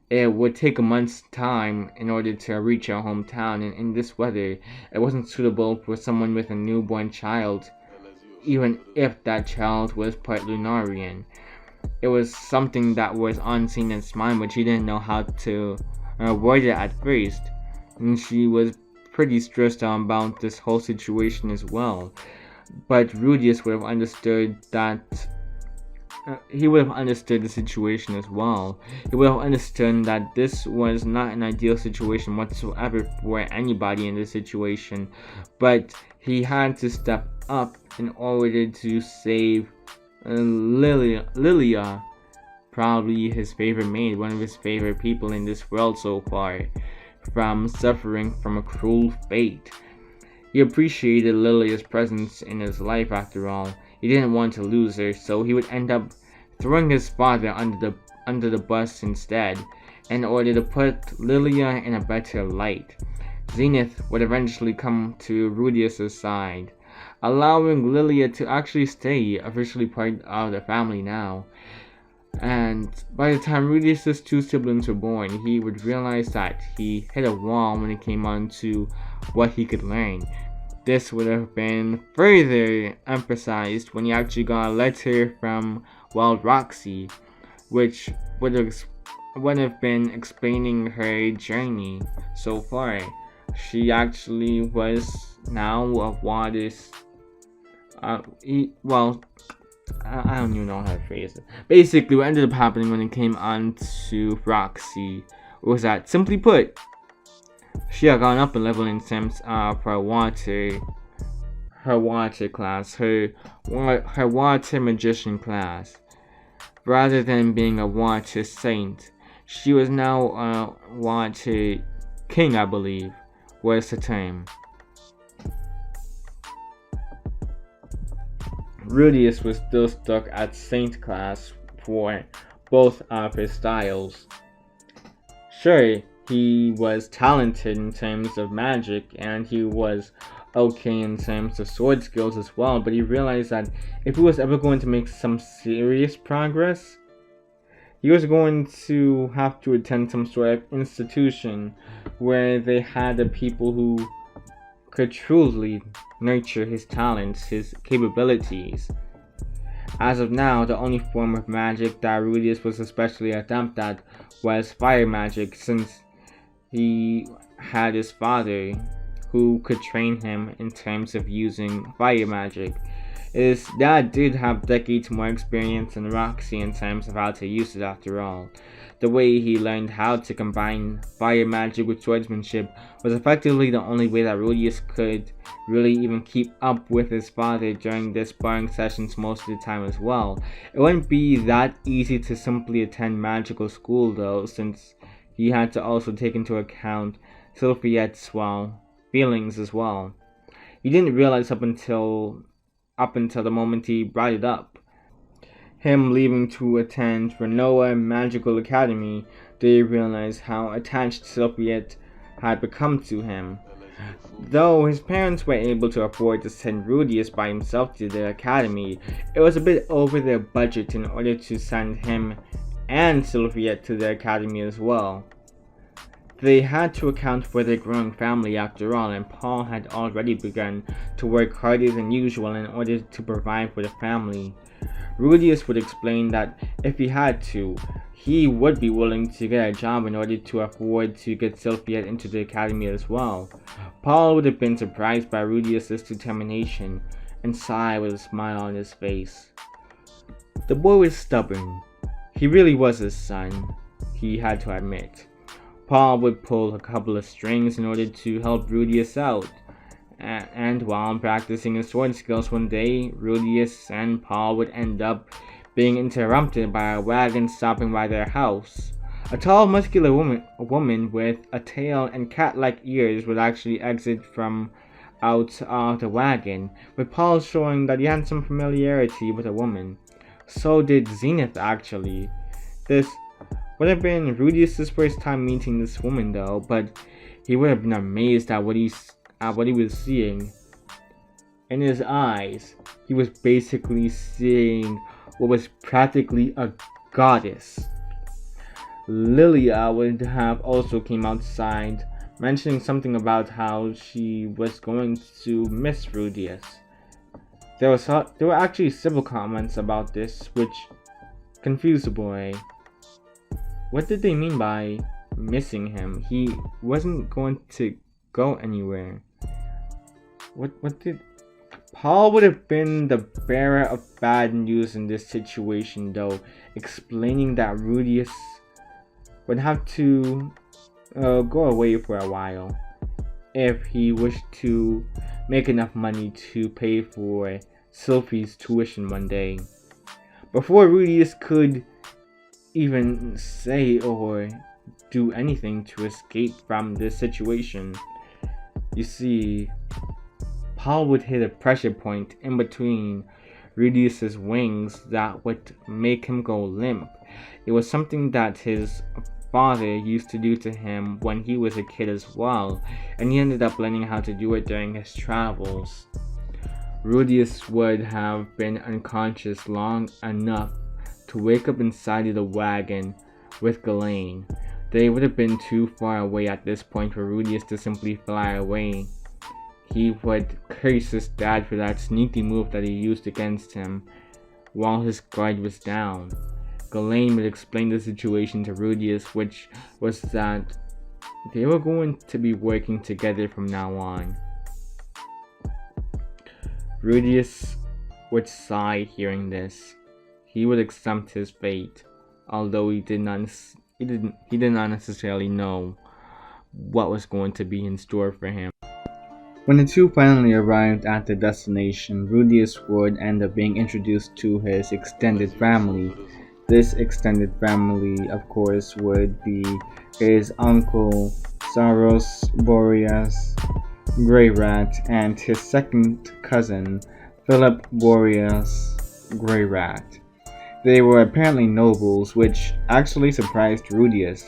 It would take a month's time in order to reach her hometown, and in this weather, it wasn't suitable for someone with a newborn child, even if that child was part Lunarian. It was something that was unseen in his mind, but she didn't know how to word it at first. And she was pretty stressed out about this whole situation as well. But Rudeus would have understood that he would have understood the situation as well. He would have understood that this was not an ideal situation whatsoever for anybody in this situation, but he had to step up in order to save Lilia, probably his favorite maid, one of his favorite people in this world so far, from suffering from a cruel fate. He appreciated Lilia's presence in his life after all. He didn't want to lose her, so he would end up throwing his father under the bus instead, in order to put Lilia in a better light. Zenith would eventually come to Rudeus' side, allowing Lilia to actually stay officially part of the family now. And by the time Rudeus' two siblings were born, he would realize that he hit a wall when it came on to what he could learn. This would have been further emphasized when he actually got a letter from Roxy, which would have been explaining her journey so far. She actually was now a Waters. I don't even know how to phrase it. Basically, what ended up happening when it came on to Roxy was that, simply put, she had gone up a level in terms of her water class, her water magician class. Rather than being a water saint, she was now a water king, I believe, was the term. Rudeus was still stuck at saint class for both of his styles. Sure, he was talented in terms of magic, and he was okay in terms of sword skills as well, but he realized that if he was ever going to make some serious progress, he was going to have to attend some sort of institution where they had the people who could truly nurture his talents, his capabilities. As of now, the only form of magic that Rudeus was especially adept at was fire magic, since he had his father who could train him in terms of using fire magic. His dad did have decades more experience than Roxy in terms of how to use it after all. The way he learned how to combine fire magic with swordsmanship was effectively the only way that Rudeus could really even keep up with his father during the sparring sessions most of the time as well. It wouldn't be that easy to simply attend magical school though, since he had to also take into account Sylphiette's feelings as well. He didn't realize up until the moment he brought it up. Him leaving to attend Renoa Magical Academy, they realized how attached Sylphiette had become to him. Though his parents were able to afford to send Rudeus by himself to the academy, it was a bit over their budget in order to send him and Sylphiette to the academy as well. They had to account for their growing family after all, and Paul had already begun to work harder than usual in order to provide for the family. Rudeus would explain that if he had to, he would be willing to get a job in order to afford to get Sylphiette into the academy as well. Paul would have been surprised by Rudeus' determination and sighed with a smile on his face. The boy was stubborn. He really was his son, he had to admit. Paul would pull a couple of strings in order to help Rudeus out. And while practicing his sword skills one day, Rudeus and Paul would end up being interrupted by a wagon stopping by their house. A tall, muscular woman with a tail and cat-like ears would actually exit from out of the wagon, with Paul showing that he had some familiarity with a woman. So did Zenith actually. This would have been Rudeus' first time meeting this woman though, but he would have been amazed at what he was seeing. In his eyes, he was basically seeing what was practically a goddess. Lilia would have also came outside, mentioning something about how she was going to miss Rudeus. There were actually several comments about this, which confused the boy. What did they mean by missing him? He wasn't going to go anywhere. What did... Paul would have been the bearer of bad news in this situation though, explaining that Rudeus would have to go away for a while if he wished to make enough money to pay for Sylphie's tuition one day. Before Rudeus could even say or do anything to escape from this situation, you see, Paul would hit a pressure point in between Rudeus' wings that would make him go limp. It was something that his father used to do to him when he was a kid as well, and he ended up learning how to do it during his travels. Rudeus would have been unconscious long enough to wake up inside of the wagon with Ghislaine. They would have been too far away at this point for Rudeus to simply fly away. He would curse his dad for that sneaky move that he used against him while his guard was down. Ghislaine would explain the situation to Rudeus, which was that they were going to be working together from now on. Rudeus would sigh hearing this. He would accept his fate, although he did not necessarily know what was going to be in store for him. When the two finally arrived at their destination, Rudeus would end up being introduced to his extended family. This extended family, of course, would be his uncle Saros Boreas Greyrat and his second cousin Philip Boreas Greyrat. They were apparently nobles, which actually surprised Rudeus.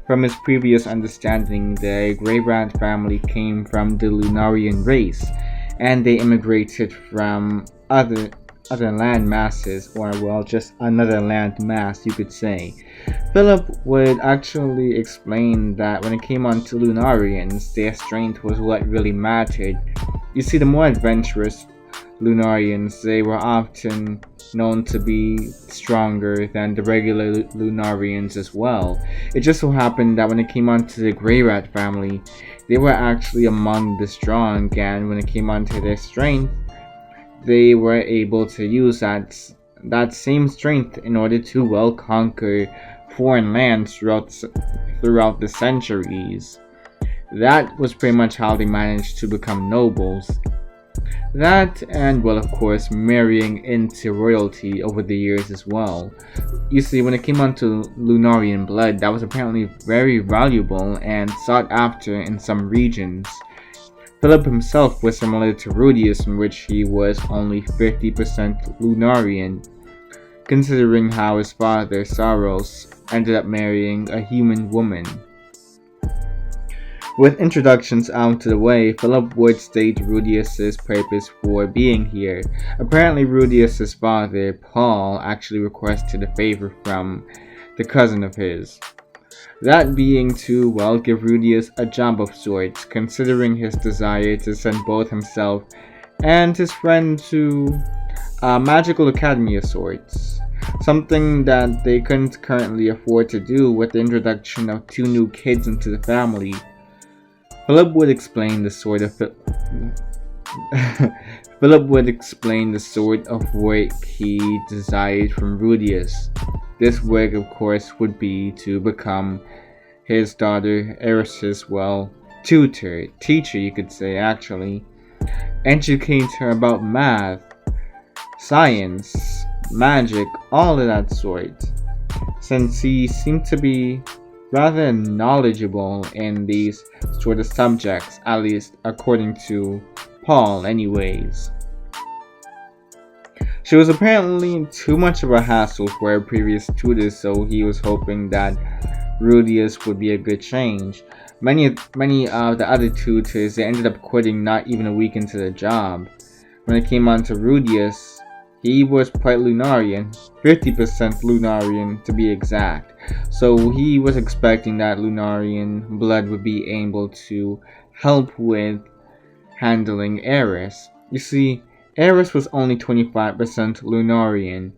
From his previous understanding, the Greyrat family came from the Lunarian race, and they immigrated from other land masses, or well, just another land mass, you could say. Philip would actually explain that when it came on to Lunarians, their strength was what really mattered. You see, the more adventurous Lunarians, they were often known to be stronger than the regular Lunarians as well. It just so happened that when it came on to the Grey Rat family, they were actually among the strong, and when it came on to their strength, they were able to use that same strength in order to well conquer foreign lands throughout the centuries. That was pretty much how they managed to become nobles. That and, well, of course, marrying into royalty over the years as well. You see, when it came onto Lunarian blood, that was apparently very valuable and sought after in some regions. Philip himself was similar to Rudeus, in which he was only 50% Lunarian, considering how his father, Saros, ended up marrying a human woman. With introductions out of the way, Philip would state Rudeus's purpose for being here. Apparently, Rudeus's father, Paul, actually requested a favor from the cousin of his. That being to, well, give Rudeus a job of sorts, considering his desire to send both himself and his friend to a magical academy of sorts. Something that they couldn't currently afford to do with the introduction of 2 new kids into the family. Philip would explain the sort of work he desired from Rudeus. This work, of course, would be to become his daughter Eris's, well, teacher you could say actually. Educate her about math, science, magic, all of that sort. Since he seemed to be rather knowledgeable in these sort of subjects, at least according to Paul anyways. She was apparently too much of a hassle for her previous tutors, so he was hoping that Rudeus would be a good change. Many of the other tutors, they ended up quitting not even a week into the job. When it came on to Rudeus, he was quite Lunarian, 50% Lunarian to be exact. So he was expecting that Lunarian blood would be able to help with handling Eris. You see, Eris was only 25% Lunarian.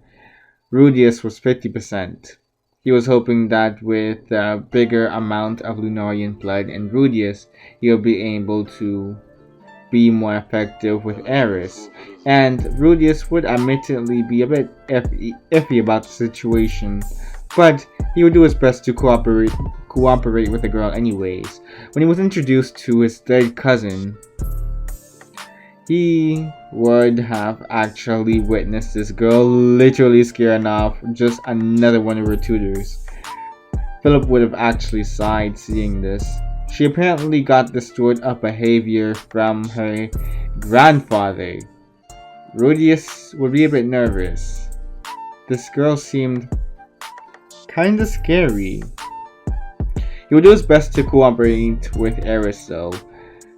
Rudeus was 50%. He was hoping that with a bigger amount of Lunarian blood in Rudeus, he would be able to be more effective with Eris, and Rudeus would admittedly be a bit iffy about the situation, but he would do his best to cooperate with the girl anyways. When he was introduced to his dead cousin, he would have actually witnessed this girl literally scaring off just another one of her tutors. Philip would have actually sighed seeing this. She apparently got this sort of behavior from her grandfather. Rudeus would be a bit nervous. This girl seemed kinda scary. He would do his best to cooperate with Eris though.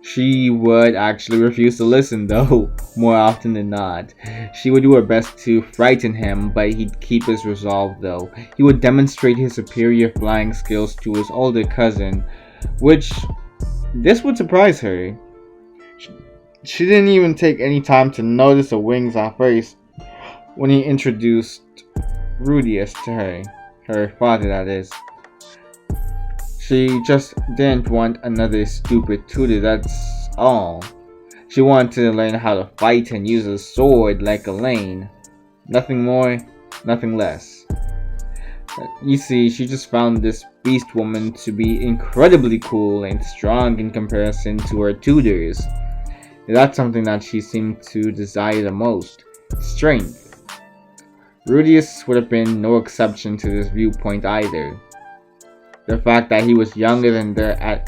She would actually refuse to listen though, more often than not. She would do her best to frighten him, but he'd keep his resolve though. He would demonstrate his superior flying skills to his older cousin, which this would surprise her. She didn't even take any time to notice the wings at first when he introduced Rudeus to her father that is. She just didn't want another stupid tutor, that's all. She wanted to learn how to fight and use a sword like Elaine. Nothing more, nothing less. You see, she just found this beast woman to be incredibly cool and strong in comparison to her tutors. That's something that she seemed to desire the most. Strength. Rudeus would have been no exception to this viewpoint either. The fact that he was younger than The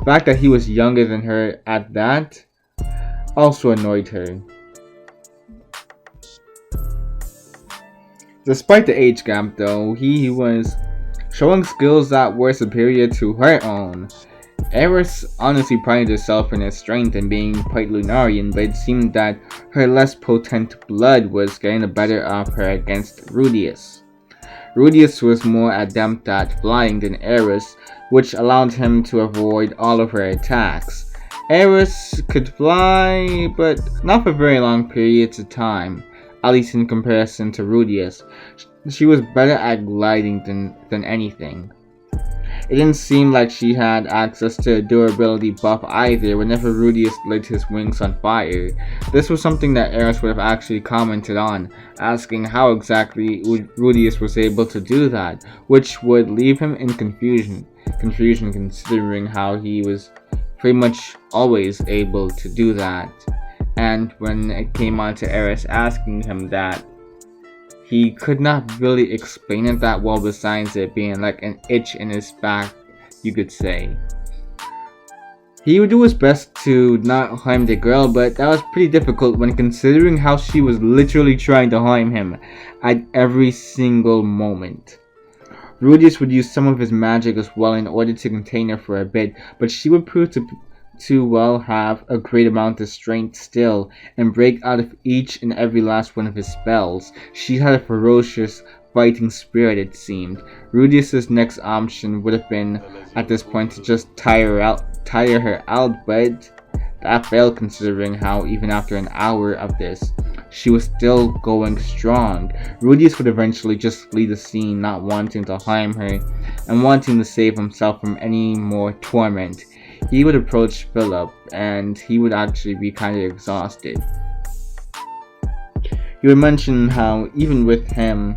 fact that he was younger than her at that also annoyed her. Despite the age gap though, he was showing skills that were superior to her own. Eris honestly prided herself in her strength and being quite Lunarian, but it seemed that her less potent blood was getting the better of her against Rudeus. Rudeus was more adept at flying than Eris, which allowed him to avoid all of her attacks. Eris could fly, but not for very long periods of time, at least in comparison to Rudeus. She was better at gliding than anything. It didn't seem like she had access to a durability buff either whenever Rudeus lit his wings on fire. This was something that Eris would have actually commented on, asking how exactly Rudeus was able to do that, which would leave him in confusion considering how he was pretty much always able to do that. And when it came on to Eris asking him that, he could not really explain it that well besides it being like an itch in his back, you could say. He would do his best to not harm the girl, but that was pretty difficult when considering how she was literally trying to harm him at every single moment. Rudeus would use some of his magic as well in order to contain her for a bit, but she would prove to well have a great amount of strength still and break out of each and every last one of his spells. She had a ferocious fighting spirit, it seemed. Rudeus's next option would have been at this point to just tire her out, but that failed considering how even after an hour of this, she was still going strong. Rudeus would eventually just flee the scene, not wanting to harm her and wanting to save himself from any more torment. He would approach Philip, and he would actually be kind of exhausted. He would mention how, even with him,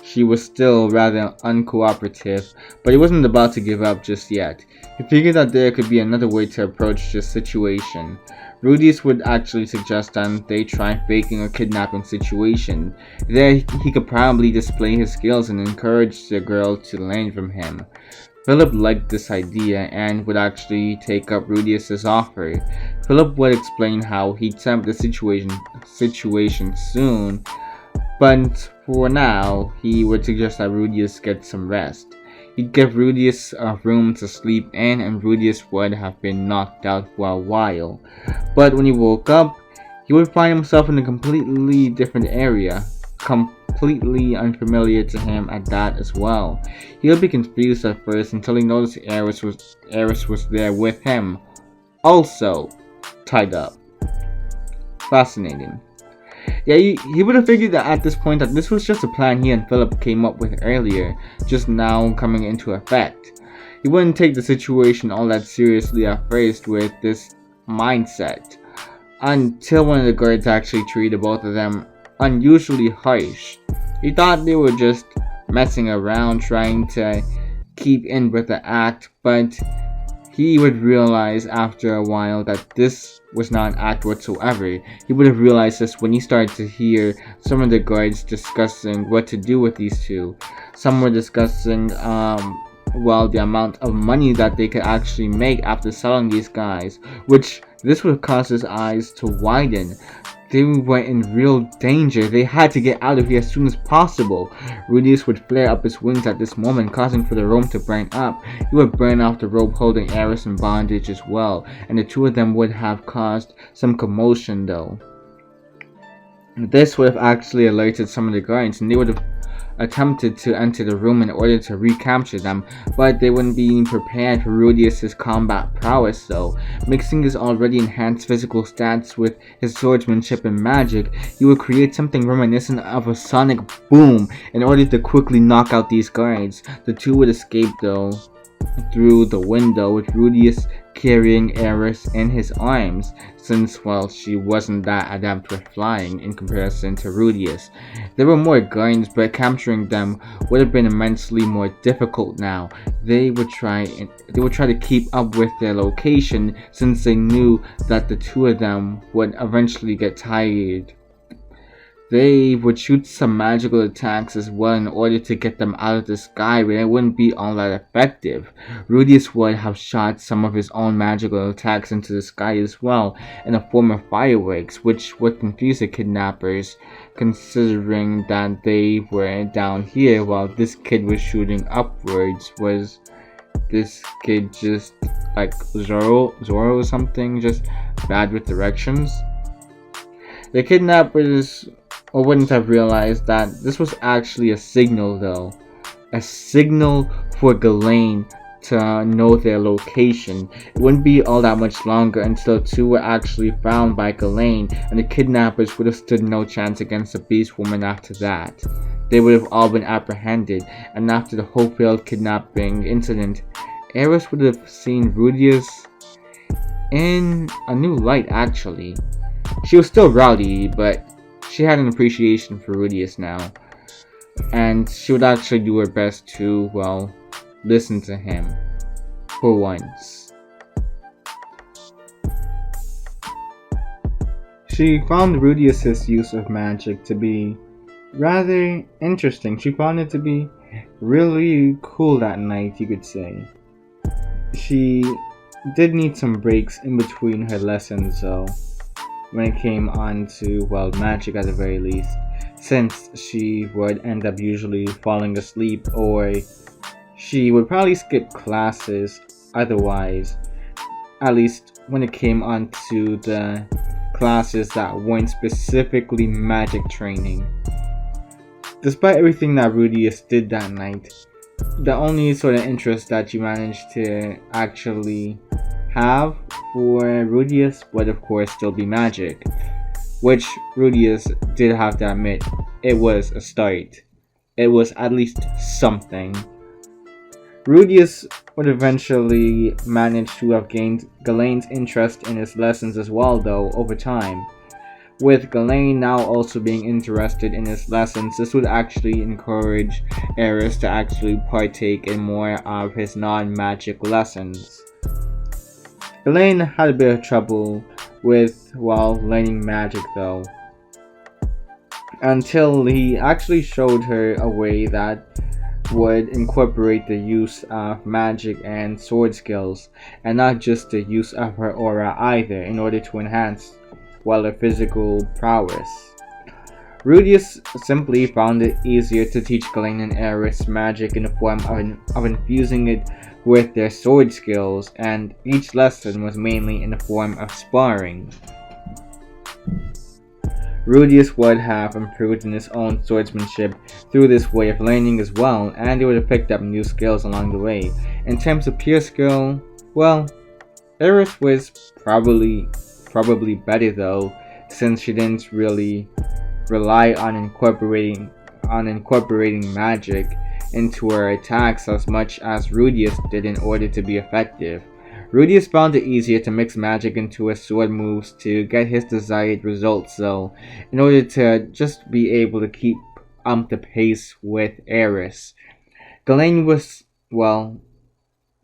she was still rather uncooperative, but he wasn't about to give up just yet. He figured that there could be another way to approach this situation. Rudeus would actually suggest that they try faking a kidnapping situation. There, he could probably display his skills and encourage the girl to learn from him. Philip liked this idea and would actually take up Rudeus's offer. Philip would explain how he'd tempt the situation soon, but for now, he would suggest that Rudeus get some rest. He'd give Rudeus a room to sleep in, and Rudeus would have been knocked out for a while. But when he woke up, he would find himself in a completely different area, completely unfamiliar to him at that as well. He would be confused at first until he noticed Eris was there with him, also tied up. Fascinating. Yeah, he would have figured that at this point that this was just a plan he and Philip came up with earlier, just now coming into effect. He wouldn't take the situation all that seriously at first with this mindset, until one of the guards actually treated both of them unusually harsh. He thought they were just messing around trying to keep in with the act, but he would realize after a while that this was not an act whatsoever. He would have realized this when he started to hear some of the guards discussing what to do with these two. Some were discussing the amount of money that they could actually make after selling these guys, which this would cause his eyes to widen. They were in real danger. They had to get out of here as soon as possible. Rudeus would flare up his wings at this moment, causing for the rope to burn up. He would burn off the rope holding Eris in bondage as well, and the two of them would have caused some commotion though. This would have actually alerted some of the guards, and they would have attempted to enter the room in order to recapture them, but they wouldn't be prepared for Rudeus's combat prowess though. Mixing his already enhanced physical stats with his swordsmanship and magic, he would create something reminiscent of a sonic boom in order to quickly knock out these guards. The two would escape though through the window, with Rudeus carrying Eris in his arms, since she wasn't that adept with flying in comparison to Rudeus. There were more guards, but capturing them would have been immensely more difficult now. They would try to keep up with their location, since they knew that the two of them would eventually get tired. They would shoot some magical attacks as well in order to get them out of the sky, but it wouldn't be all that effective. Rudeus would have shot some of his own magical attacks into the sky as well, in the form of fireworks, which would confuse the kidnappers, considering that they were down here while this kid was shooting upwards. Was this kid just like Zoro or something, just bad with directions? The kidnappers wouldn't have realized that this was actually a signal though. A signal for Ghislaine to know their location. It wouldn't be all that much longer until two were actually found by Ghislaine, and the kidnappers would have stood no chance against the Beast Woman after that. They would have all been apprehended, and after the whole failed kidnapping incident, Eris would have seen Rudeus in a new light actually. She was still rowdy, but she had an appreciation for Rudeus now, and she would actually do her best to, well, listen to him for once. She found Rudeus's use of magic to be rather interesting. She found it to be really cool that night, you could say. She did need some breaks in between her lessons though, when it came on to, well, magic at the very least, since she would end up usually falling asleep, or she would probably skip classes otherwise, at least when it came on to the classes that weren't specifically magic training. Despite everything that Rudeus did that night, the only sort of interest that you managed to actually have for Rudeus would of course still be magic, which Rudeus did have to admit, it was a start. It was at least something. Rudeus would eventually manage to have gained Ghislaine's interest in his lessons as well though over time. With Ghislaine now also being interested in his lessons, this would actually encourage Eris to actually partake in more of his non-magic lessons. Ghislaine had a bit of trouble with, well, learning magic though, until he actually showed her a way that would incorporate the use of magic and sword skills, and not just the use of her aura either, in order to enhance, well, her physical prowess. Rudeus simply found it easier to teach Ghislaine and Eris magic in the form of infusing it with their sword skills, and each lesson was mainly in the form of sparring. Rudeus would have improved in his own swordsmanship through this way of learning as well, and he would have picked up new skills along the way. In terms of pure skill, well, Eris was probably better though, since she didn't really rely on incorporating magic into her attacks as much as Rudeus did in order to be effective. Rudeus found it easier to mix magic into his sword moves to get his desired results though, in order to just be able to keep up the pace with Eris. Ghislaine was, well,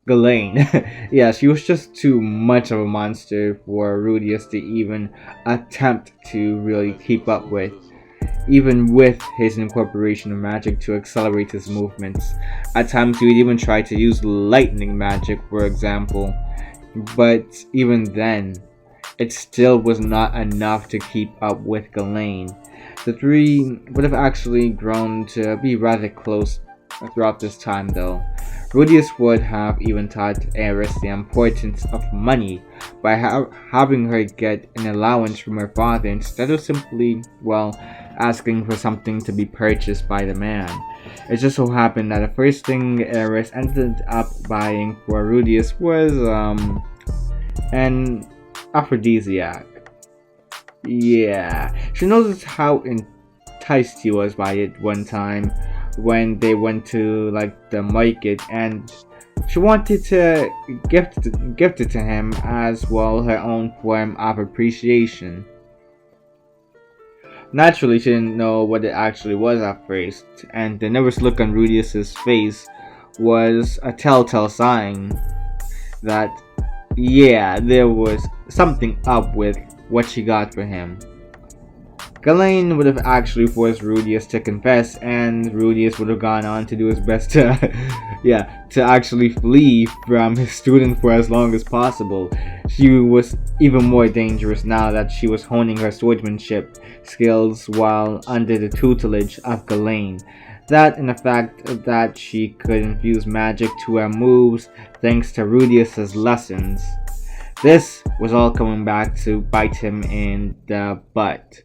Ghislaine. Yeah, she was just too much of a monster for Rudeus to even attempt to really keep up with, even with his incorporation of magic to accelerate his movements. At times he would even try to use lightning magic, for example, but even then, it still was not enough to keep up with Ghislaine. The three would have actually grown to be rather close throughout this time though. Rudeus would have even taught Eris the importance of money by having her get an allowance from her father instead of simply, well, asking for something to be purchased by the man. It just so happened that the first thing Eris ended up buying for Rudeus was an aphrodisiac. Yeah, she noticed how enticed he was by it one time when they went to, like, the market, and she wanted to gift it to him as, well, her own form of appreciation. Naturally, she didn't know what it actually was at first, and the nervous look on Rudeus's face was a telltale sign that, yeah, there was something up with what she got for him. Ghislaine would have actually forced Rudeus to confess, and Rudeus would have gone on to do his best to, to actually flee from his student for as long as possible. She was even more dangerous now that she was honing her swordsmanship skills while under the tutelage of Ghislaine. That and the fact that she could infuse magic to her moves thanks to Rudeus's lessons. This was all coming back to bite him in the butt.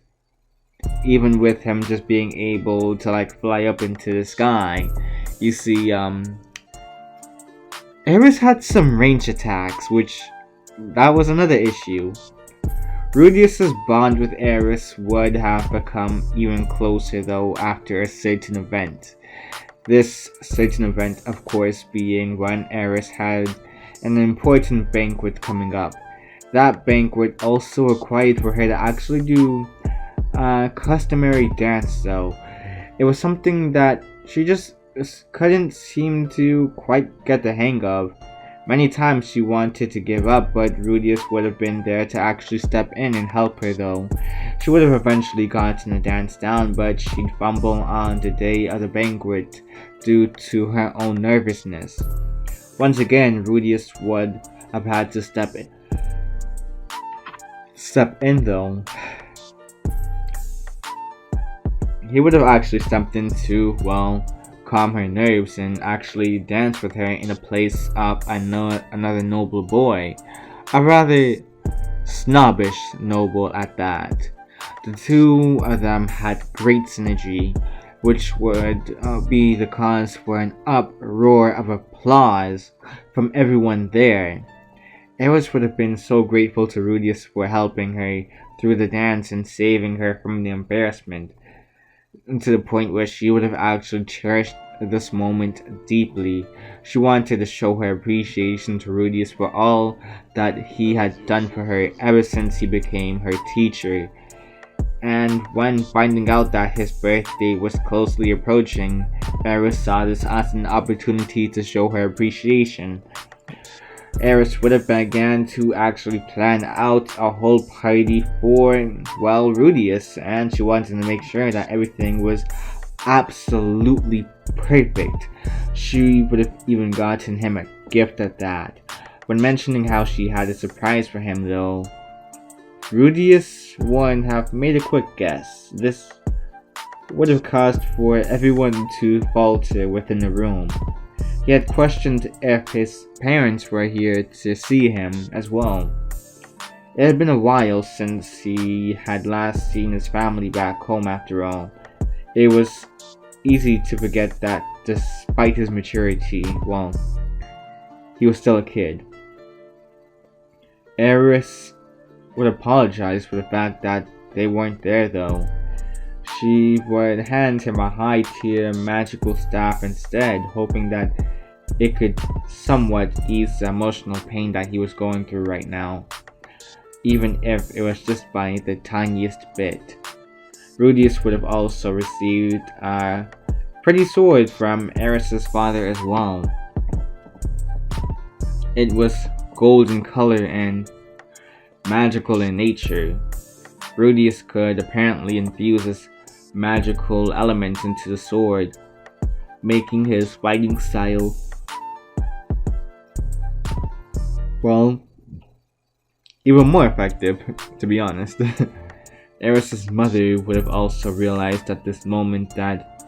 Even with him just being able to, like, fly up into the sky. You see, Eris had some range attacks, which that was another issue. Rudeus's bond with Eris would have become even closer though after a certain event. This certain event, of course, being when Eris had an important banquet coming up. That banquet also required for her to actually do a customary dance though. It was something that she just couldn't seem to quite get the hang of. Many times she wanted to give up, but Rudeus would have been there to actually step in and help her though. She would have eventually gotten the dance down, but she'd fumble on the day of the banquet due to her own nervousness. Once again, Rudeus would have had to step in. Though. He would have actually stepped in to, well, calm her nerves and actually dance with her in the place of another noble boy. A rather snobbish noble at that. The two of them had great synergy, which would be the cause for an uproar of applause from everyone there. Eris would have been so grateful to Rudeus for helping her through the dance and saving her from the embarrassment, to the point where she would have actually cherished this moment deeply. She wanted to show her appreciation to Rudeus for all that he had done for her ever since he became her teacher. And when finding out that his birthday was closely approaching, Eris saw this as an opportunity to show her appreciation. Eris would have began to actually plan out a whole party for, well, Rudeus, and she wanted to make sure that everything was absolutely perfect. She would have even gotten him a gift at that. When mentioning how she had a surprise for him though, Rudeus would have made a quick guess. This would have caused for everyone to falter within the room. He had questioned if his parents were here to see him as well. It had been a while since he had last seen his family back home after all. It was easy to forget that despite his maturity, well, he was still a kid. Eris would apologize for the fact that they weren't there though. She would hand him a high-tier magical staff instead, hoping that it could somewhat ease the emotional pain that he was going through right now, even if it was just by the tiniest bit. Rudeus would have also received a pretty sword from Eris's father as well. It was gold in color and magical in nature. Rudeus could apparently infuse his magical elements into the sword, making his fighting style, well, even more effective, to be honest. Eris's mother would have also realized at this moment that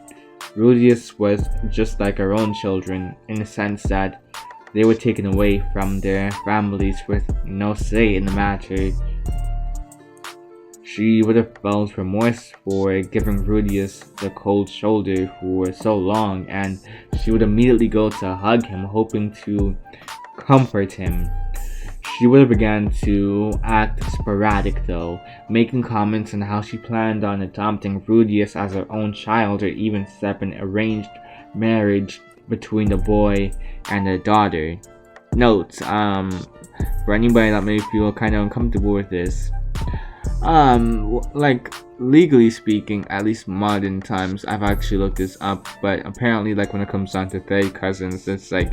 Rudeus was just like her own children, in the sense that they were taken away from their families with no say in the matter. She would have felt remorse for giving Rudeus the cold shoulder for so long, and she would immediately go to hug him, hoping to comfort him. She would have begun to act sporadic though, making comments on how she planned on adopting Rudeus as her own child, or even set up an arranged marriage between the boy and their daughter. Note, for anybody that may feel kind of uncomfortable with this, like, legally speaking, at least modern times, I've actually looked this up, but apparently, like, when it comes down to third cousins, it's like,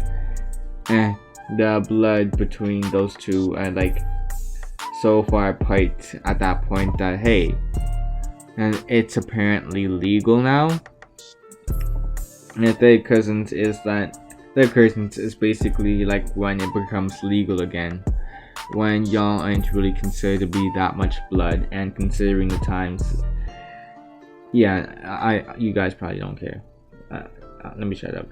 the blood between those two are, like, so far apart at that point that, hey, and it's apparently legal now. And the third cousins is basically like when it becomes legal again, when y'all aren't really considered to be that much blood, and considering the times, yeah, you guys probably don't care. Let me shut up.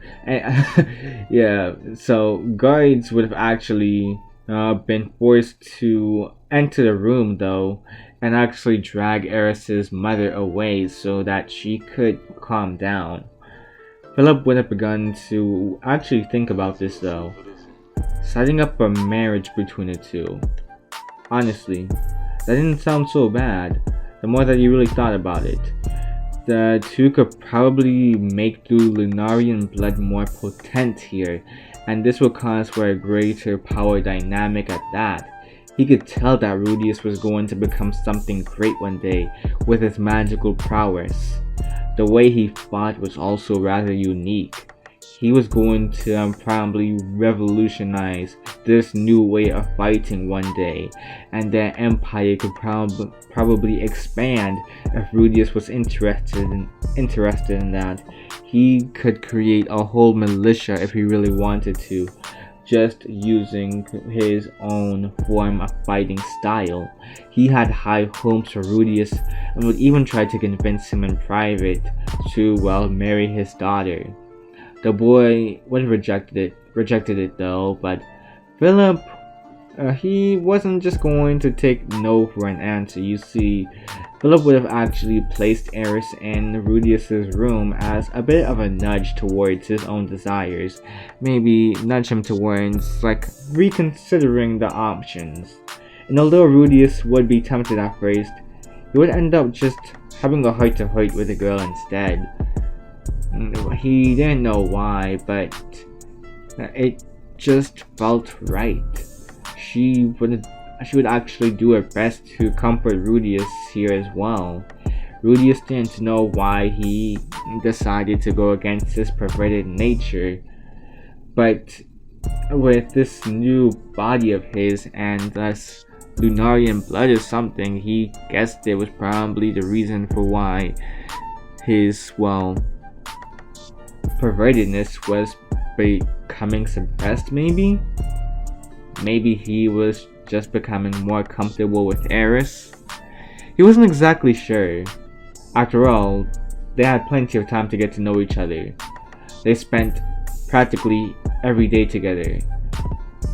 Yeah, so guards would have actually been forced to enter the room though, and actually drag Eris's mother away so that she could calm down. Philip would have begun to actually think about this though. setting up a marriage between the two. Honestly, that didn't sound so bad, the more that you really thought about it. The two could probably make the Lunarian blood more potent here, and this would cause for a greater power dynamic at that. He could tell that Rudeus was going to become something great one day with his magical prowess. The way he fought was also rather unique. He was going to probably revolutionize this new way of fighting one day, and the empire could probably expand if Rudeus was interested in that. He could create a whole militia if he really wanted to, just using his own form of fighting style. He had high hopes for Rudeus and would even try to convince him in private to, well, marry his daughter. The boy would have rejected it though, but Philip, he wasn't just going to take no for an answer. You see, Philip would have actually placed Eris in Rudeus's room as a bit of a nudge towards his own desires. Maybe nudge him towards, like, reconsidering the options. And although Rudeus would be tempted at first, he would end up just having a heart-to-heart with the girl instead. He didn't know why, but it just felt right. She would actually do her best to comfort Rudeus here as well. Rudeus didn't know why he decided to go against his perverted nature, but with this new body of his and thus Lunarian blood or something, he guessed it was probably the reason for why his, well, pervertedness was becoming suppressed. Maybe he was just becoming more comfortable with Eris. He wasn't exactly sure. After all, they had plenty of time to get to know each other. They spent practically every day together.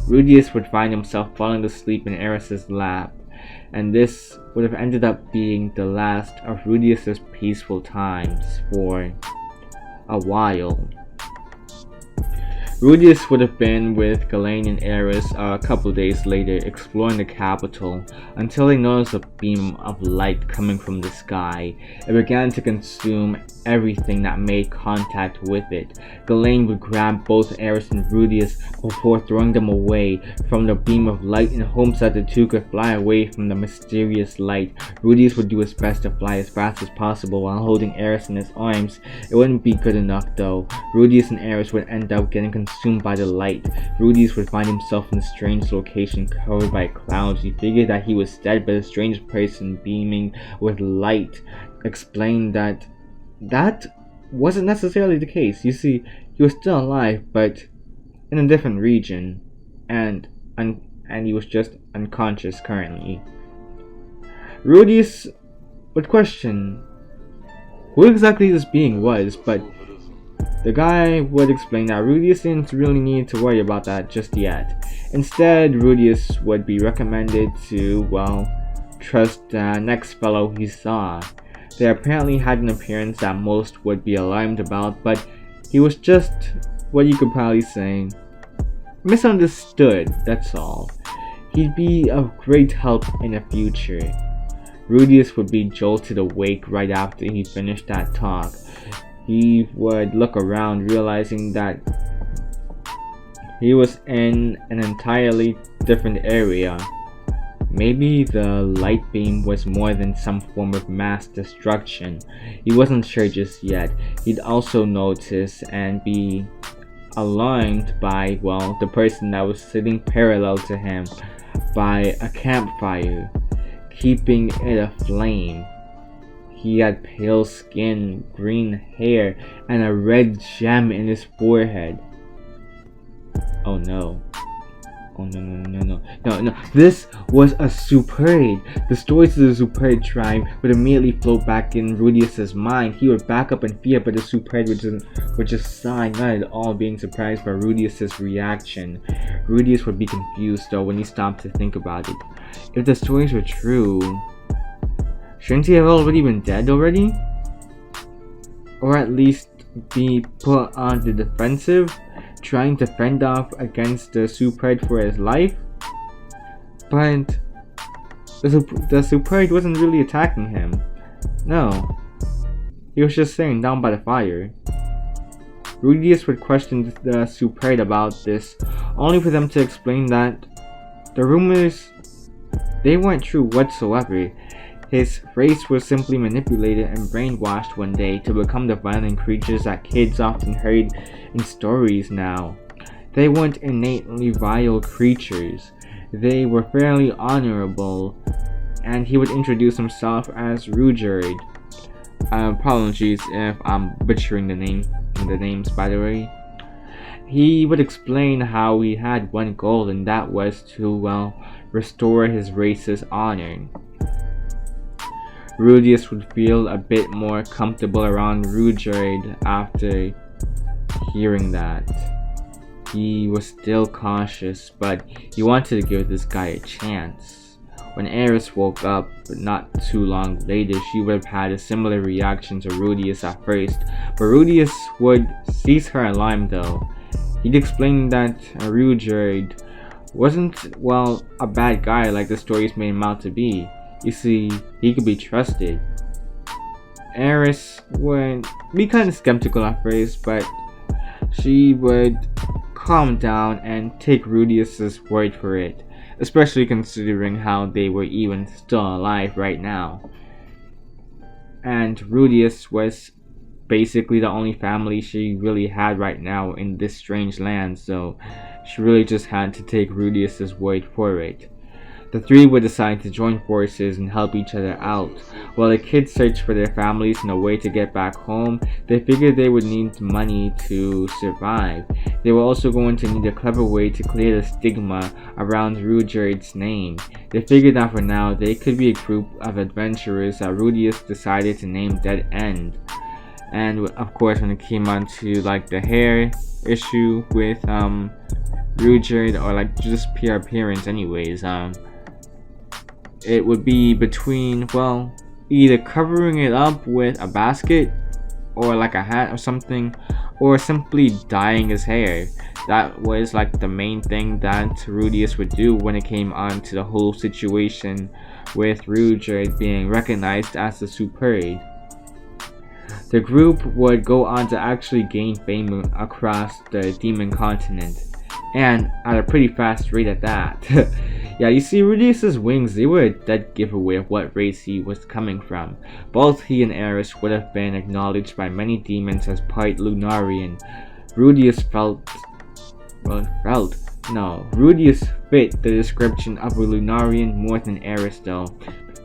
Rudeus would find himself falling asleep in Eris's lap, and this would have ended up being the last of Rudeus's peaceful times for a while. Rudeus would have been with Galen and Eris a couple days later, exploring the capital, until they noticed a beam of light coming from the sky. It began to consume everything that made contact with it. Galen would grab both Eris and Rudeus before throwing them away from the beam of light in hopes that the two could fly away from the mysterious light. Rudeus would do his best to fly as fast as possible while holding Eris in his arms. It wouldn't be good enough though. Rudeus and Eris would end up getting consumed by the light. Rudeus would find himself in a strange location covered by clouds. He figured that he was dead, but a strange person beaming with light explained that wasn't necessarily the case. You see, he was still alive, but in a different region, and he was just unconscious currently. Rudeus would question who exactly this being was, but the guy would explain that Rudeus didn't really need to worry about that just yet. Instead, Rudeus would be recommended to, well, trust the next fellow he saw. They apparently had an appearance that most would be alarmed about, but he was just, what you could probably say, misunderstood, that's all. He'd be of great help in the future. Rudeus would be jolted awake right after he finished that talk. He would look around, realizing that he was in an entirely different area. Maybe the light beam was more than some form of mass destruction. He wasn't sure just yet. He'd also notice and be alarmed by, well, the person that was sitting parallel to him by a campfire, keeping it aflame. He had pale skin, green hair, and a red gem in his forehead. Oh no. Oh no. This was a Superid. The stories of the Superid tribe would immediately float back in Rudeus's mind. He would back up in fear, but the Superid would just sigh, not at all being surprised by Rudeus's reaction. Rudeus would be confused though when he stopped to think about it. If the stories were true, shouldn't he have already been dead already? Or at least be put on the defensive, trying to fend off against the Superhead for his life, but the Superhead wasn't really attacking him. No, he was just staying down by the fire. Rudeus would question the Superhead about this, only for them to explain that the rumors, they weren't true whatsoever. His race was simply manipulated and brainwashed one day to become the violent creatures that kids often heard in stories now. They weren't innately vile creatures. They were fairly honorable, and he would introduce himself as Rudeus. Apologies if I'm butchering the names, by the way. He would explain how he had one goal, and that was to, restore his race's honor. Rudeus would feel a bit more comfortable around Rudeus after hearing that. He was still cautious, but he wanted to give this guy a chance. When Eris woke up, not too long later, she would have had a similar reaction to Rudeus at first, but Rudeus would seize her alarm though. He'd explain that Rudeus wasn't, a bad guy like the stories made him out to be. You see, he could be trusted. Eris would be kind of skeptical at first, but she would calm down and take Rudeus's word for it, especially considering how they were even still alive right now. And Rudeus was basically the only family she really had right now in this strange land, so she really just had to take Rudeus's word for it. The three would decide to join forces and help each other out. While the kids searched for their families and a way to get back home, they figured they would need money to survive. They were also going to need a clever way to clear the stigma around Rudeus' name. They figured that for now, they could be a group of adventurers that Rudeus decided to name Dead End. And of course, when it came on to the hair issue with Rudeus, or just pure appearance anyways, it would be between, either covering it up with a basket or a hat or something, or simply dyeing his hair. That was the main thing that Rudeus would do when it came on to the whole situation with Rudeus being recognized as the Superhead. The group would go on to actually gain fame across the Demon Continent, and at a pretty fast rate at that. Yeah, you see, Rudeus's wings, they were a dead giveaway of what race he was coming from. Both he and Eris would have been acknowledged by many demons as part Lunarian. Rudeus Rudeus fit the description of a Lunarian more than Eris though,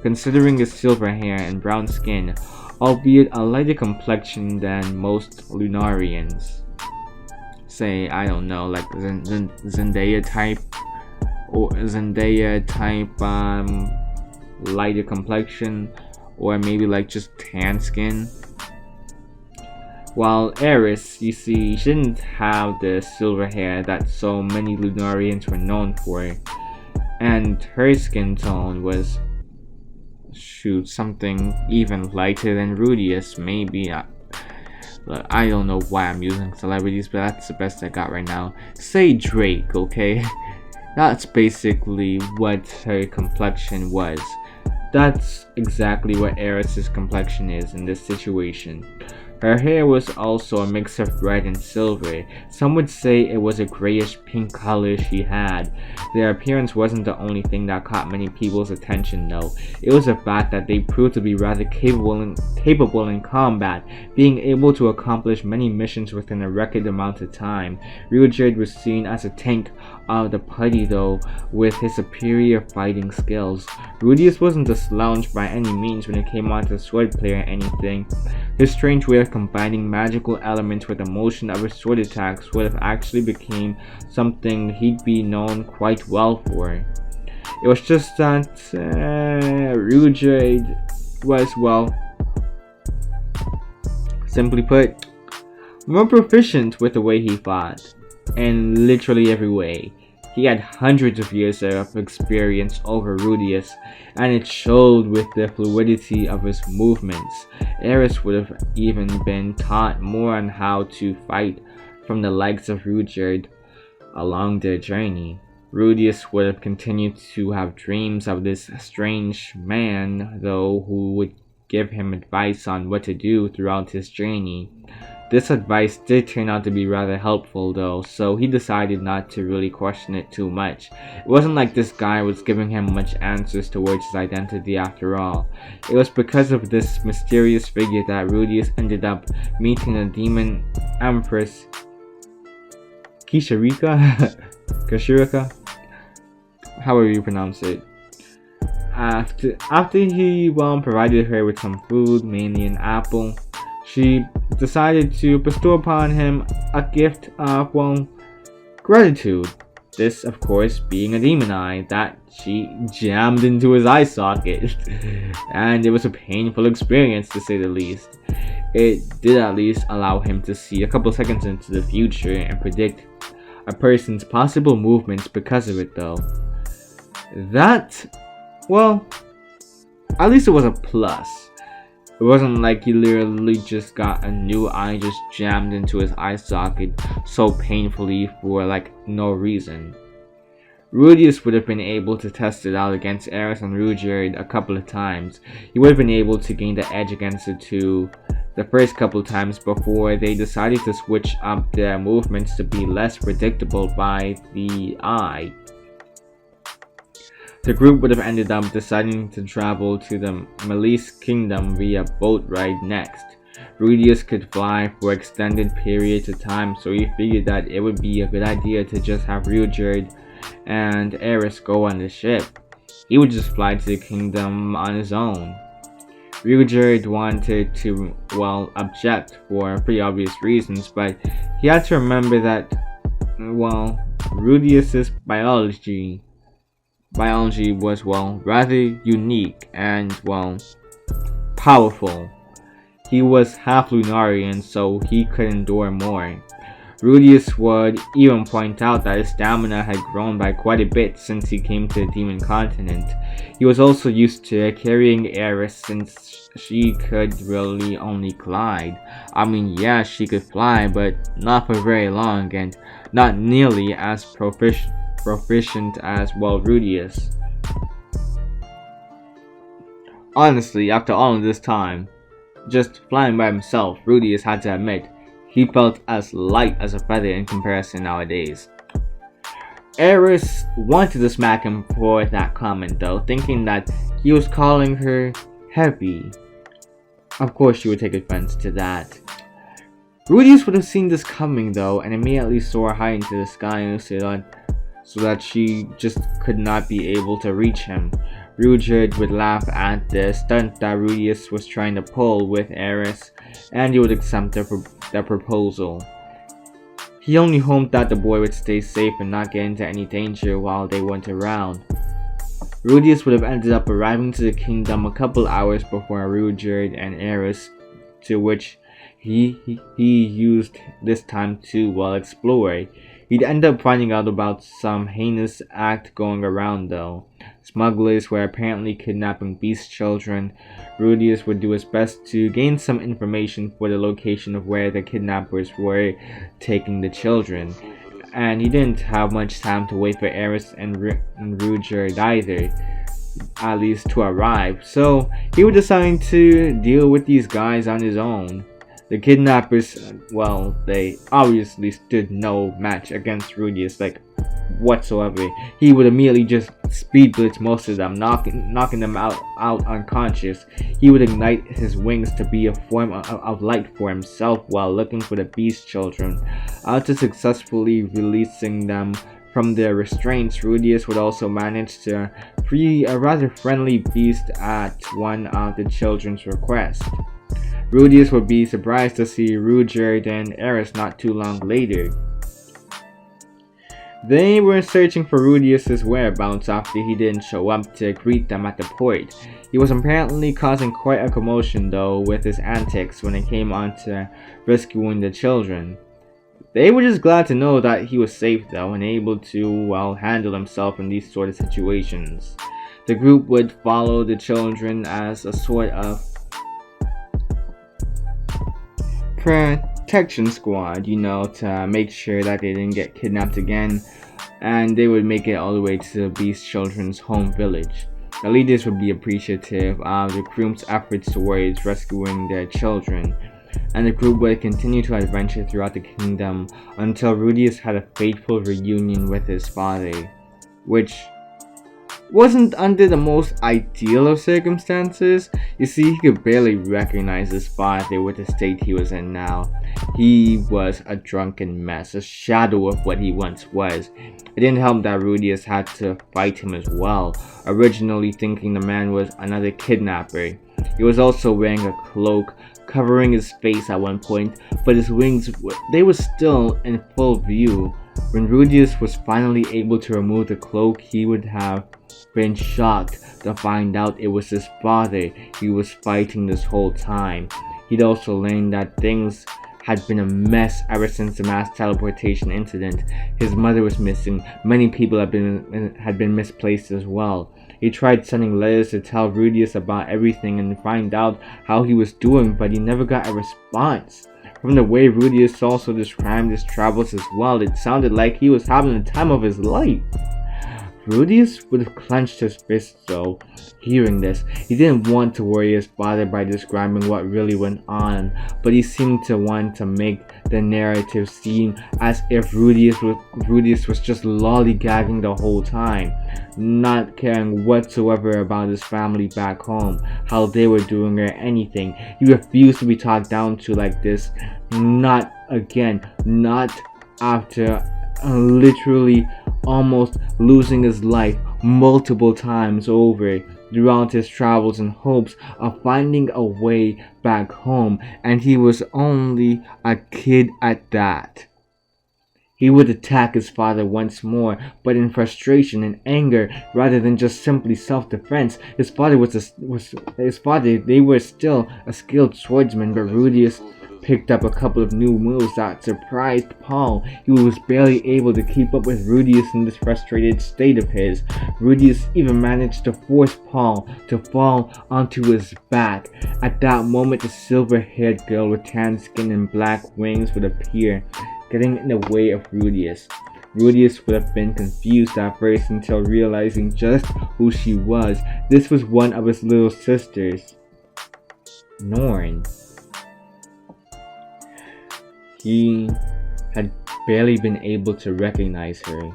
considering his silver hair and brown skin, albeit a lighter complexion than most Lunarians. Say, I don't know, Zendaya type lighter complexion, or maybe just tan skin. While Eris, you see, she didn't have the silver hair that so many Lunarians were known for, and her skin tone was something even lighter than Rudeus. Maybe I don't know why I'm using celebrities, but that's the best I got right now. Say Drake, okay? That's basically what her complexion was. That's exactly what Eris's complexion is in this situation. Her hair was also a mix of red and silver. Some would say it was a grayish pink color she had. Their appearance wasn't the only thing that caught many people's attention though. It was the fact that they proved to be rather capable in combat, being able to accomplish many missions within a record amount of time. Rudeus was seen as a tank of the party though, with his superior fighting skills. Rudeus wasn't a slouch by any means when it came on to swordplay or anything. His strange way of combining magical elements with the motion of his sword attacks would have actually became something he'd be known quite well for. It was just that Rudeus was, simply put, more proficient with the way he fought, in literally every way. He had hundreds of years of experience over Rudeus, and it showed with the fluidity of his movements. Eris would have even been taught more on how to fight from the likes of Rudeus along their journey. Rudeus would have continued to have dreams of this strange man, though, who would give him advice on what to do throughout his journey. This advice did turn out to be rather helpful though, so he decided not to really question it too much. It wasn't like this guy was giving him much answers towards his identity after all. It was because of this mysterious figure that Rudeus ended up meeting the demon empress Kashirika, however you pronounce it. After he provided her with some food, mainly an apple, she decided to bestow upon him a gift of gratitude. This, of course, being a demon eye that she jammed into his eye socket. And it was a painful experience, to say the least. It did at least allow him to see a couple seconds into the future and predict a person's possible movements because of it though. That, well, at least it was a plus. It wasn't like he literally just got a new eye just jammed into his eye socket so painfully for like no reason. Rudeus would have been able to test it out against Eris and Rudeus a couple of times. He would have been able to gain the edge against the two the first couple times before they decided to switch up their movements to be less predictable by the eye. The group would have ended up deciding to travel to the Malise Kingdom via boat ride next. Rudeus could fly for extended periods of time, so he figured that it would be a good idea to just have Rudeus and Eris go on the ship. He would just fly to the kingdom on his own. Rudeus wanted to, object for pretty obvious reasons, but he had to remember that, Rudeus's biology was, rather unique and, powerful. He was half Lunarian, so he could endure more. Rudeus would even point out that his stamina had grown by quite a bit since he came to the Demon Continent. He was also used to carrying Eris since she could really only glide. I mean, yeah, she could fly, but not for very long and not nearly as proficient as, Rudeus. Honestly, after all of this time, just flying by himself, Rudeus had to admit, he felt as light as a feather in comparison nowadays. Eris wanted to smack him for that comment though, thinking that he was calling her heavy. Of course she would take offense to that. Rudeus would have seen this coming though, and immediately soared high into the sky so that she just could not be able to reach him. Rudeus would laugh at the stunt that Rudeus was trying to pull with Eris, and he would accept the proposal. He only hoped that the boy would stay safe and not get into any danger while they went around. Rudeus would have ended up arriving to the kingdom a couple hours before Rudeus and Eris, to which he used this time to explore. He'd end up finding out about some heinous act going around though. Smugglers were apparently kidnapping beast children. Rudeus would do his best to gain some information for the location of where the kidnappers were taking the children. And he didn't have much time to wait for Eris and Rudeus either, at least to arrive. So he would decide to deal with these guys on his own. The kidnappers, they obviously stood no match against Rudeus, whatsoever. He would immediately just speed blitz most of them, knocking them out unconscious. He would ignite his wings to be a form of light for himself while looking for the beast children. After successfully releasing them from their restraints, Rudeus would also manage to free a rather friendly beast at one of the children's requests. Rudeus would be surprised to see Rudeus and Eris not too long later. They were searching for Rudeus's whereabouts after he didn't show up to greet them at the port. He was apparently causing quite a commotion though with his antics when it came on to rescuing the children. They were just glad to know that he was safe though and able to, handle himself in these sort of situations. The group would follow the children as a sort of protection squad, to make sure that they didn't get kidnapped again, and they would make it all the way to the Beast Children's home village. The leaders would be appreciative of the group's efforts towards rescuing their children, and the group would continue to adventure throughout the kingdom until Rudeus had a fateful reunion with his father, which wasn't under the most ideal of circumstances. You see, he could barely recognize his father with the state he was in now. He was a drunken mess, a shadow of what he once was. It didn't help that Rudeus had to fight him as well, originally thinking the man was another kidnapper. He was also wearing a cloak, covering his face at one point, but his wings, they were still in full view. When Rudeus was finally able to remove the cloak, he would have been shocked to find out it was his father he was fighting this whole time. He'd also learned that things had been a mess ever since the mass teleportation incident. His mother was missing, many people had been misplaced as well. He tried sending letters to tell Rudeus about everything and find out how he was doing, but he never got a response. From the way Rudeus also described his travels as well, it sounded like he was having the time of his life. Rudeus would have clenched his fists though, hearing this. He didn't want to worry his father by describing what really went on, but he seemed to want to make the narrative seem as if Rudeus was just lollygagging the whole time, not caring whatsoever about his family back home, how they were doing or anything. He refused to be talked down to like this. Not again, not after literally almost losing his life multiple times over throughout his travels in hopes of finding a way back home, and he was only a kid at that. He would attack his father once more, but in frustration and anger rather than just simply self-defense. His father they were still a skilled swordsman, but Rudeus picked up a couple of new moves that surprised Paul. He was barely able to keep up with Rudeus in this frustrated state of his. Rudeus even managed to force Paul to fall onto his back. At that moment, the silver-haired girl with tan skin and black wings would appear, getting in the way of Rudeus. Rudeus would have been confused at first until realizing just who she was. This was one of his little sisters, Norn. He had barely been able to recognize her.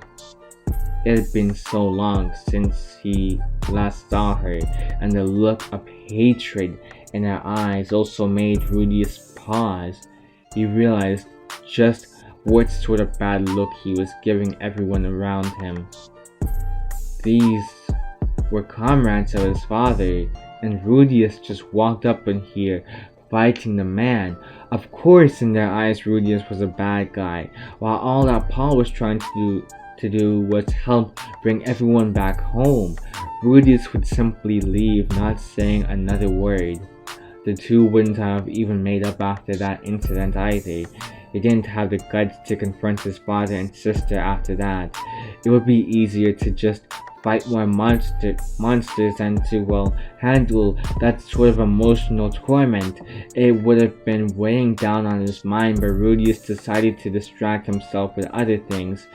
It had been so long since he last saw her, and the look of hatred in her eyes also made Rudeus pause. He realized just what sort of bad look he was giving everyone around him. These were comrades of his father, and Rudeus just walked up in here fighting the man. Of course, in their eyes, Rudeus was a bad guy, while all that Paul was trying to do was help bring everyone back home. Rudeus would simply leave, not saying another word. The two wouldn't have even made up after that incident either. He didn't have the guts to confront his father and sister after that. It would be easier to just fight more monsters than to, handle that sort of emotional torment. It would have been weighing down on his mind, but Rudeus decided to distract himself with other things,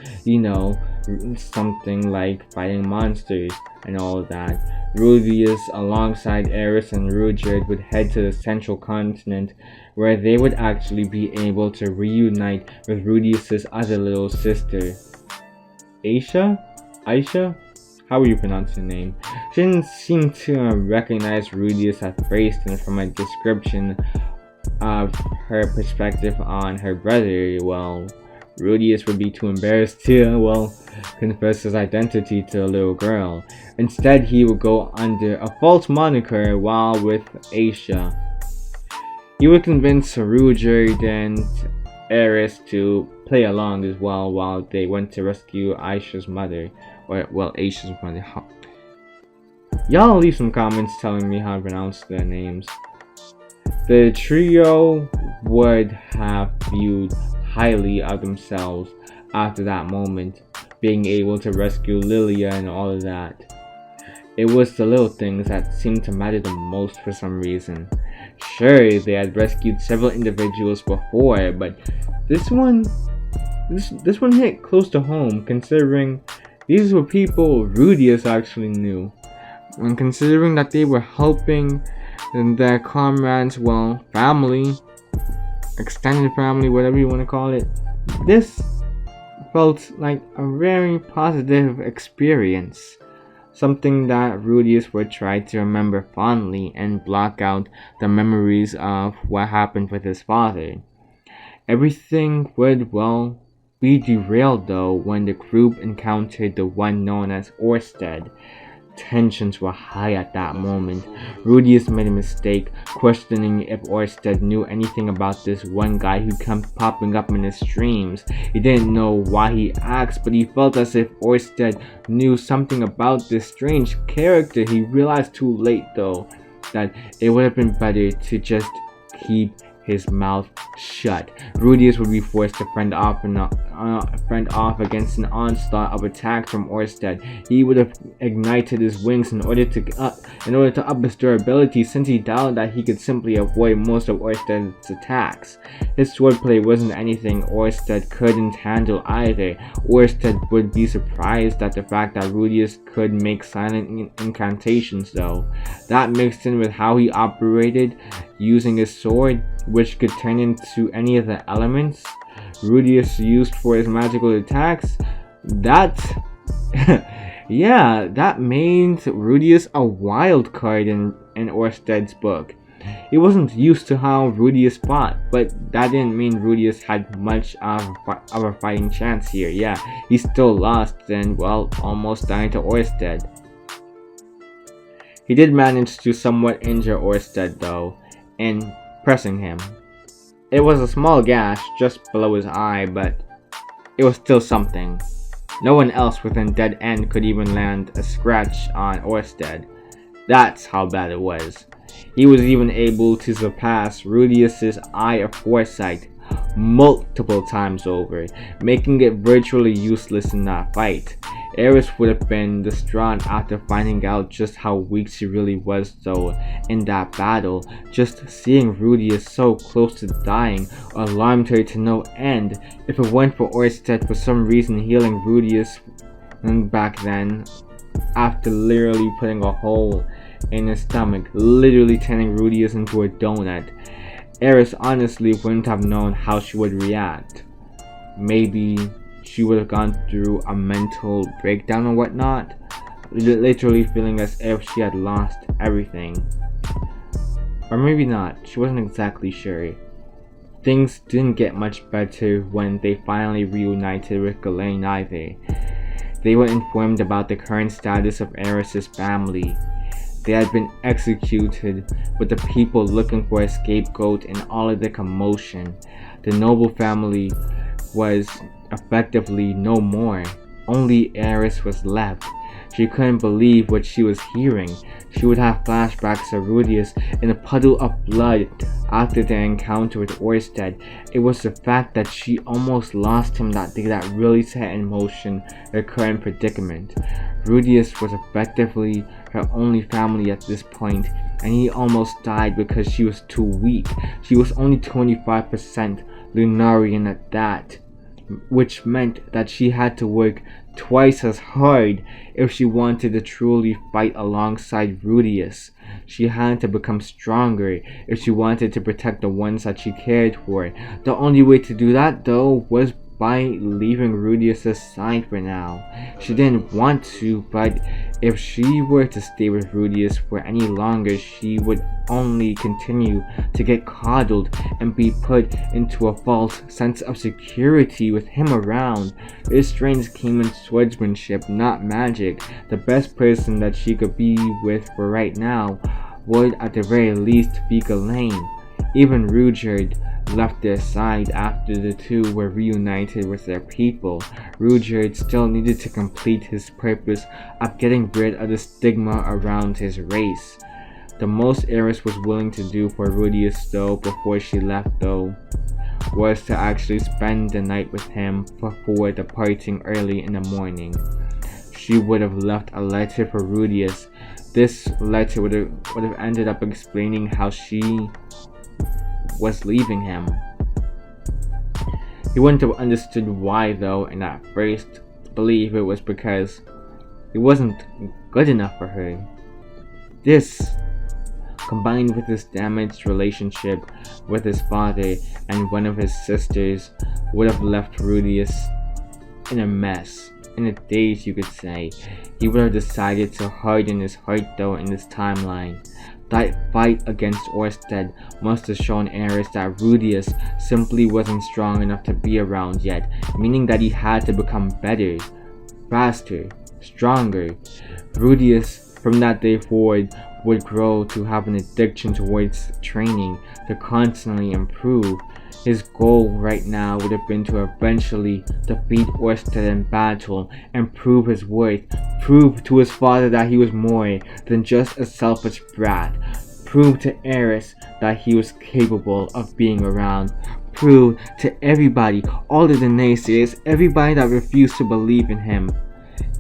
something like fighting monsters and all of that. Rudeus, alongside Eris and Rudeus, would head to the central continent, where they would actually be able to reunite with Rudeus's other little sister, Aisha? How will you pronounce her name? She didn't seem to recognize Rudeus at first, and from a description of her perspective on her brother, Rudeus would be too embarrassed to, confess his identity to a little girl. Instead, he would go under a false moniker while with Aisha. He would convince Rudeus and Eris to play along as well while they went to rescue Aisha's mother. Aisha's mother. Y'all leave some comments telling me how to pronounce their names. The trio would have viewed highly of themselves after that moment, being able to rescue Lilia and all of that. It was the little things that seemed to matter the most for some reason. Sure, they had rescued several individuals before, but this one this one hit close to home, considering these were people Rudeus actually knew. And considering that they were helping their comrades, well, family, extended family, whatever you want to call it, this felt like a very positive experience. Something that Rudeus would try to remember fondly and block out the memories of what happened with his father. Everything would, well, be derailed though when the group encountered the one known as Orsted. Tensions were high at that moment. Rudeus made a mistake, questioning if Orsted knew anything about this one guy who kept popping up in his dreams. He didn't know why he asked, but he felt as if Orsted knew something about this strange character. He realized too late though that it would have been better to just keep his mouth shut. Rudeus would be forced to fend off against an onslaught of attacks from Orsted. He would have ignited his wings in order to up his durability, since he doubted that he could simply avoid most of Orsted's attacks. His swordplay wasn't anything Orsted couldn't handle either. Orsted would be surprised at the fact that Rudeus could make silent incantations though. That mixed in with how he operated using his sword, which could turn into any of the elements Rudeus used for his magical attacks. That yeah, that made Rudeus a wild card in Orsted's book. He wasn't used to how Rudeus fought, but that didn't mean Rudeus had much of a fighting chance here. Yeah, he still lost and, well, almost died to Orsted. He did manage to somewhat injure Orsted though, in pressing him. It was a small gash just below his eye, but it was still something. No one else within Dead End could even land a scratch on Orsted. That's how bad it was. He was even able to surpass Rudeus's Eye of Foresight multiple times over, making it virtually useless in that fight. Eris would have been distraught after finding out just how weak she really was though in that battle. Just seeing Rudeus so close to dying alarmed her to no end. If it weren't for Orsted for some reason healing Rudeus back then, after literally putting a hole in his stomach, literally turning Rudeus into a donut, Eris honestly wouldn't have known how she would react. Maybe she would have gone through a mental breakdown or whatnot, literally feeling as if she had lost everything. Or maybe not, she wasn't exactly sure. Things didn't get much better when they finally reunited with Ghislaine either. They were informed about the current status of Eris's family. They had been executed, with the people looking for a scapegoat in all of the commotion. The noble family was effectively no more. Only Eris was left. She couldn't believe what she was hearing. She would have flashbacks of Rudeus in a puddle of blood after their encounter with Orsted. It was the fact that she almost lost him that day that really set in motion her current predicament. Rudeus was effectively her only family at this point, and he almost died because she was too weak. She was only 25% Lunarian at that, which meant that she had to work twice as hard if she wanted to truly fight alongside Rudeus. She had to become stronger if she wanted to protect the ones that she cared for. The only way to do that though was by leaving Rudeus' side for now. She didn't want to, but if she were to stay with Rudeus for any longer, she would only continue to get coddled and be put into a false sense of security with him around. This strength came in swordsmanship, not magic. The best person that she could be with for right now would at the very least be Ghislaine. Even Rudeus left their side after the two were reunited with their people. Rudeus still needed to complete his purpose of getting rid of the stigma around his race. The most Eris was willing to do for Rudeus though before she left though was to actually spend the night with him before departing early in the morning. She would have left a letter for Rudeus. This letter would have ended up explaining how she was leaving him. He wouldn't have understood why though, and at first believed it was because he wasn't good enough for her. This, combined with his damaged relationship with his father and one of his sisters, would have left Rudeus in a mess. In a daze, you could say. He would have decided to harden his heart though in this timeline. That fight against Orsted must have shown Eris that Rudeus simply wasn't strong enough to be around yet, meaning that he had to become better, faster, stronger. Rudeus, from that day forward, would grow to have an addiction towards training to constantly improve. His goal right now would have been to eventually defeat Orsted in battle and prove his worth, prove to his father that he was more than just a selfish brat, prove to Eris that he was capable of being around, prove to everybody, all of the naysayers, everybody that refused to believe in him,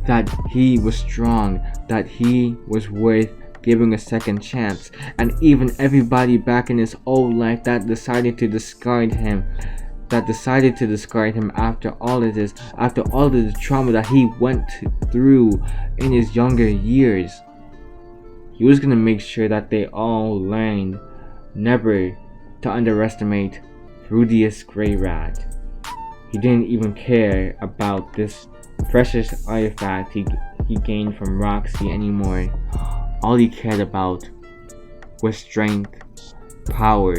that he was strong, that he was worth giving a second chance, and even everybody back in his old life that decided to discard him, after all of this, after all of the trauma that he went through in his younger years. He was gonna make sure that they all learned never to underestimate Rudeus Grey Rat. He didn't even care about this precious artifact he gained from Roxy anymore. All he cared about was strength, power,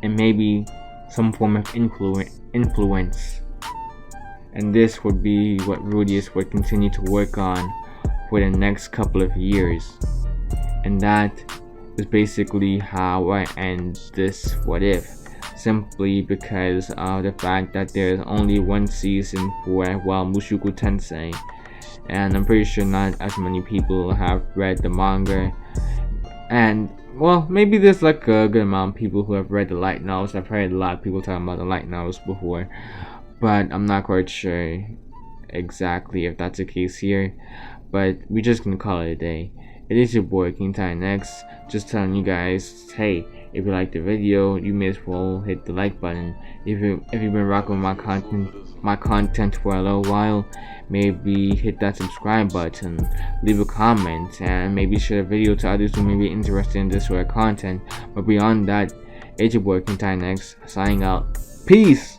and maybe some form of influence. And this would be what Rudeus would continue to work on for the next couple of years. And that is basically how I end this What If. Simply because of the fact that there's only one season for Mushoku Tensei. And I'm pretty sure not as many people have read the manga. And, well, maybe there's like a good amount of people who have read the light novels. I've heard a lot of people talking about the light novels before, but I'm not quite sure exactly if that's the case here. But we're just gonna call it a day. It is your boy King Titan X, just telling you guys, hey, if you liked the video, you may as well hit the like button. If you've been rocking my content for a little while, maybe hit that subscribe button, leave a comment, and maybe share the video to others who may be interested in this sort of content. But beyond that, it's your boy King Titan X, signing out. Peace!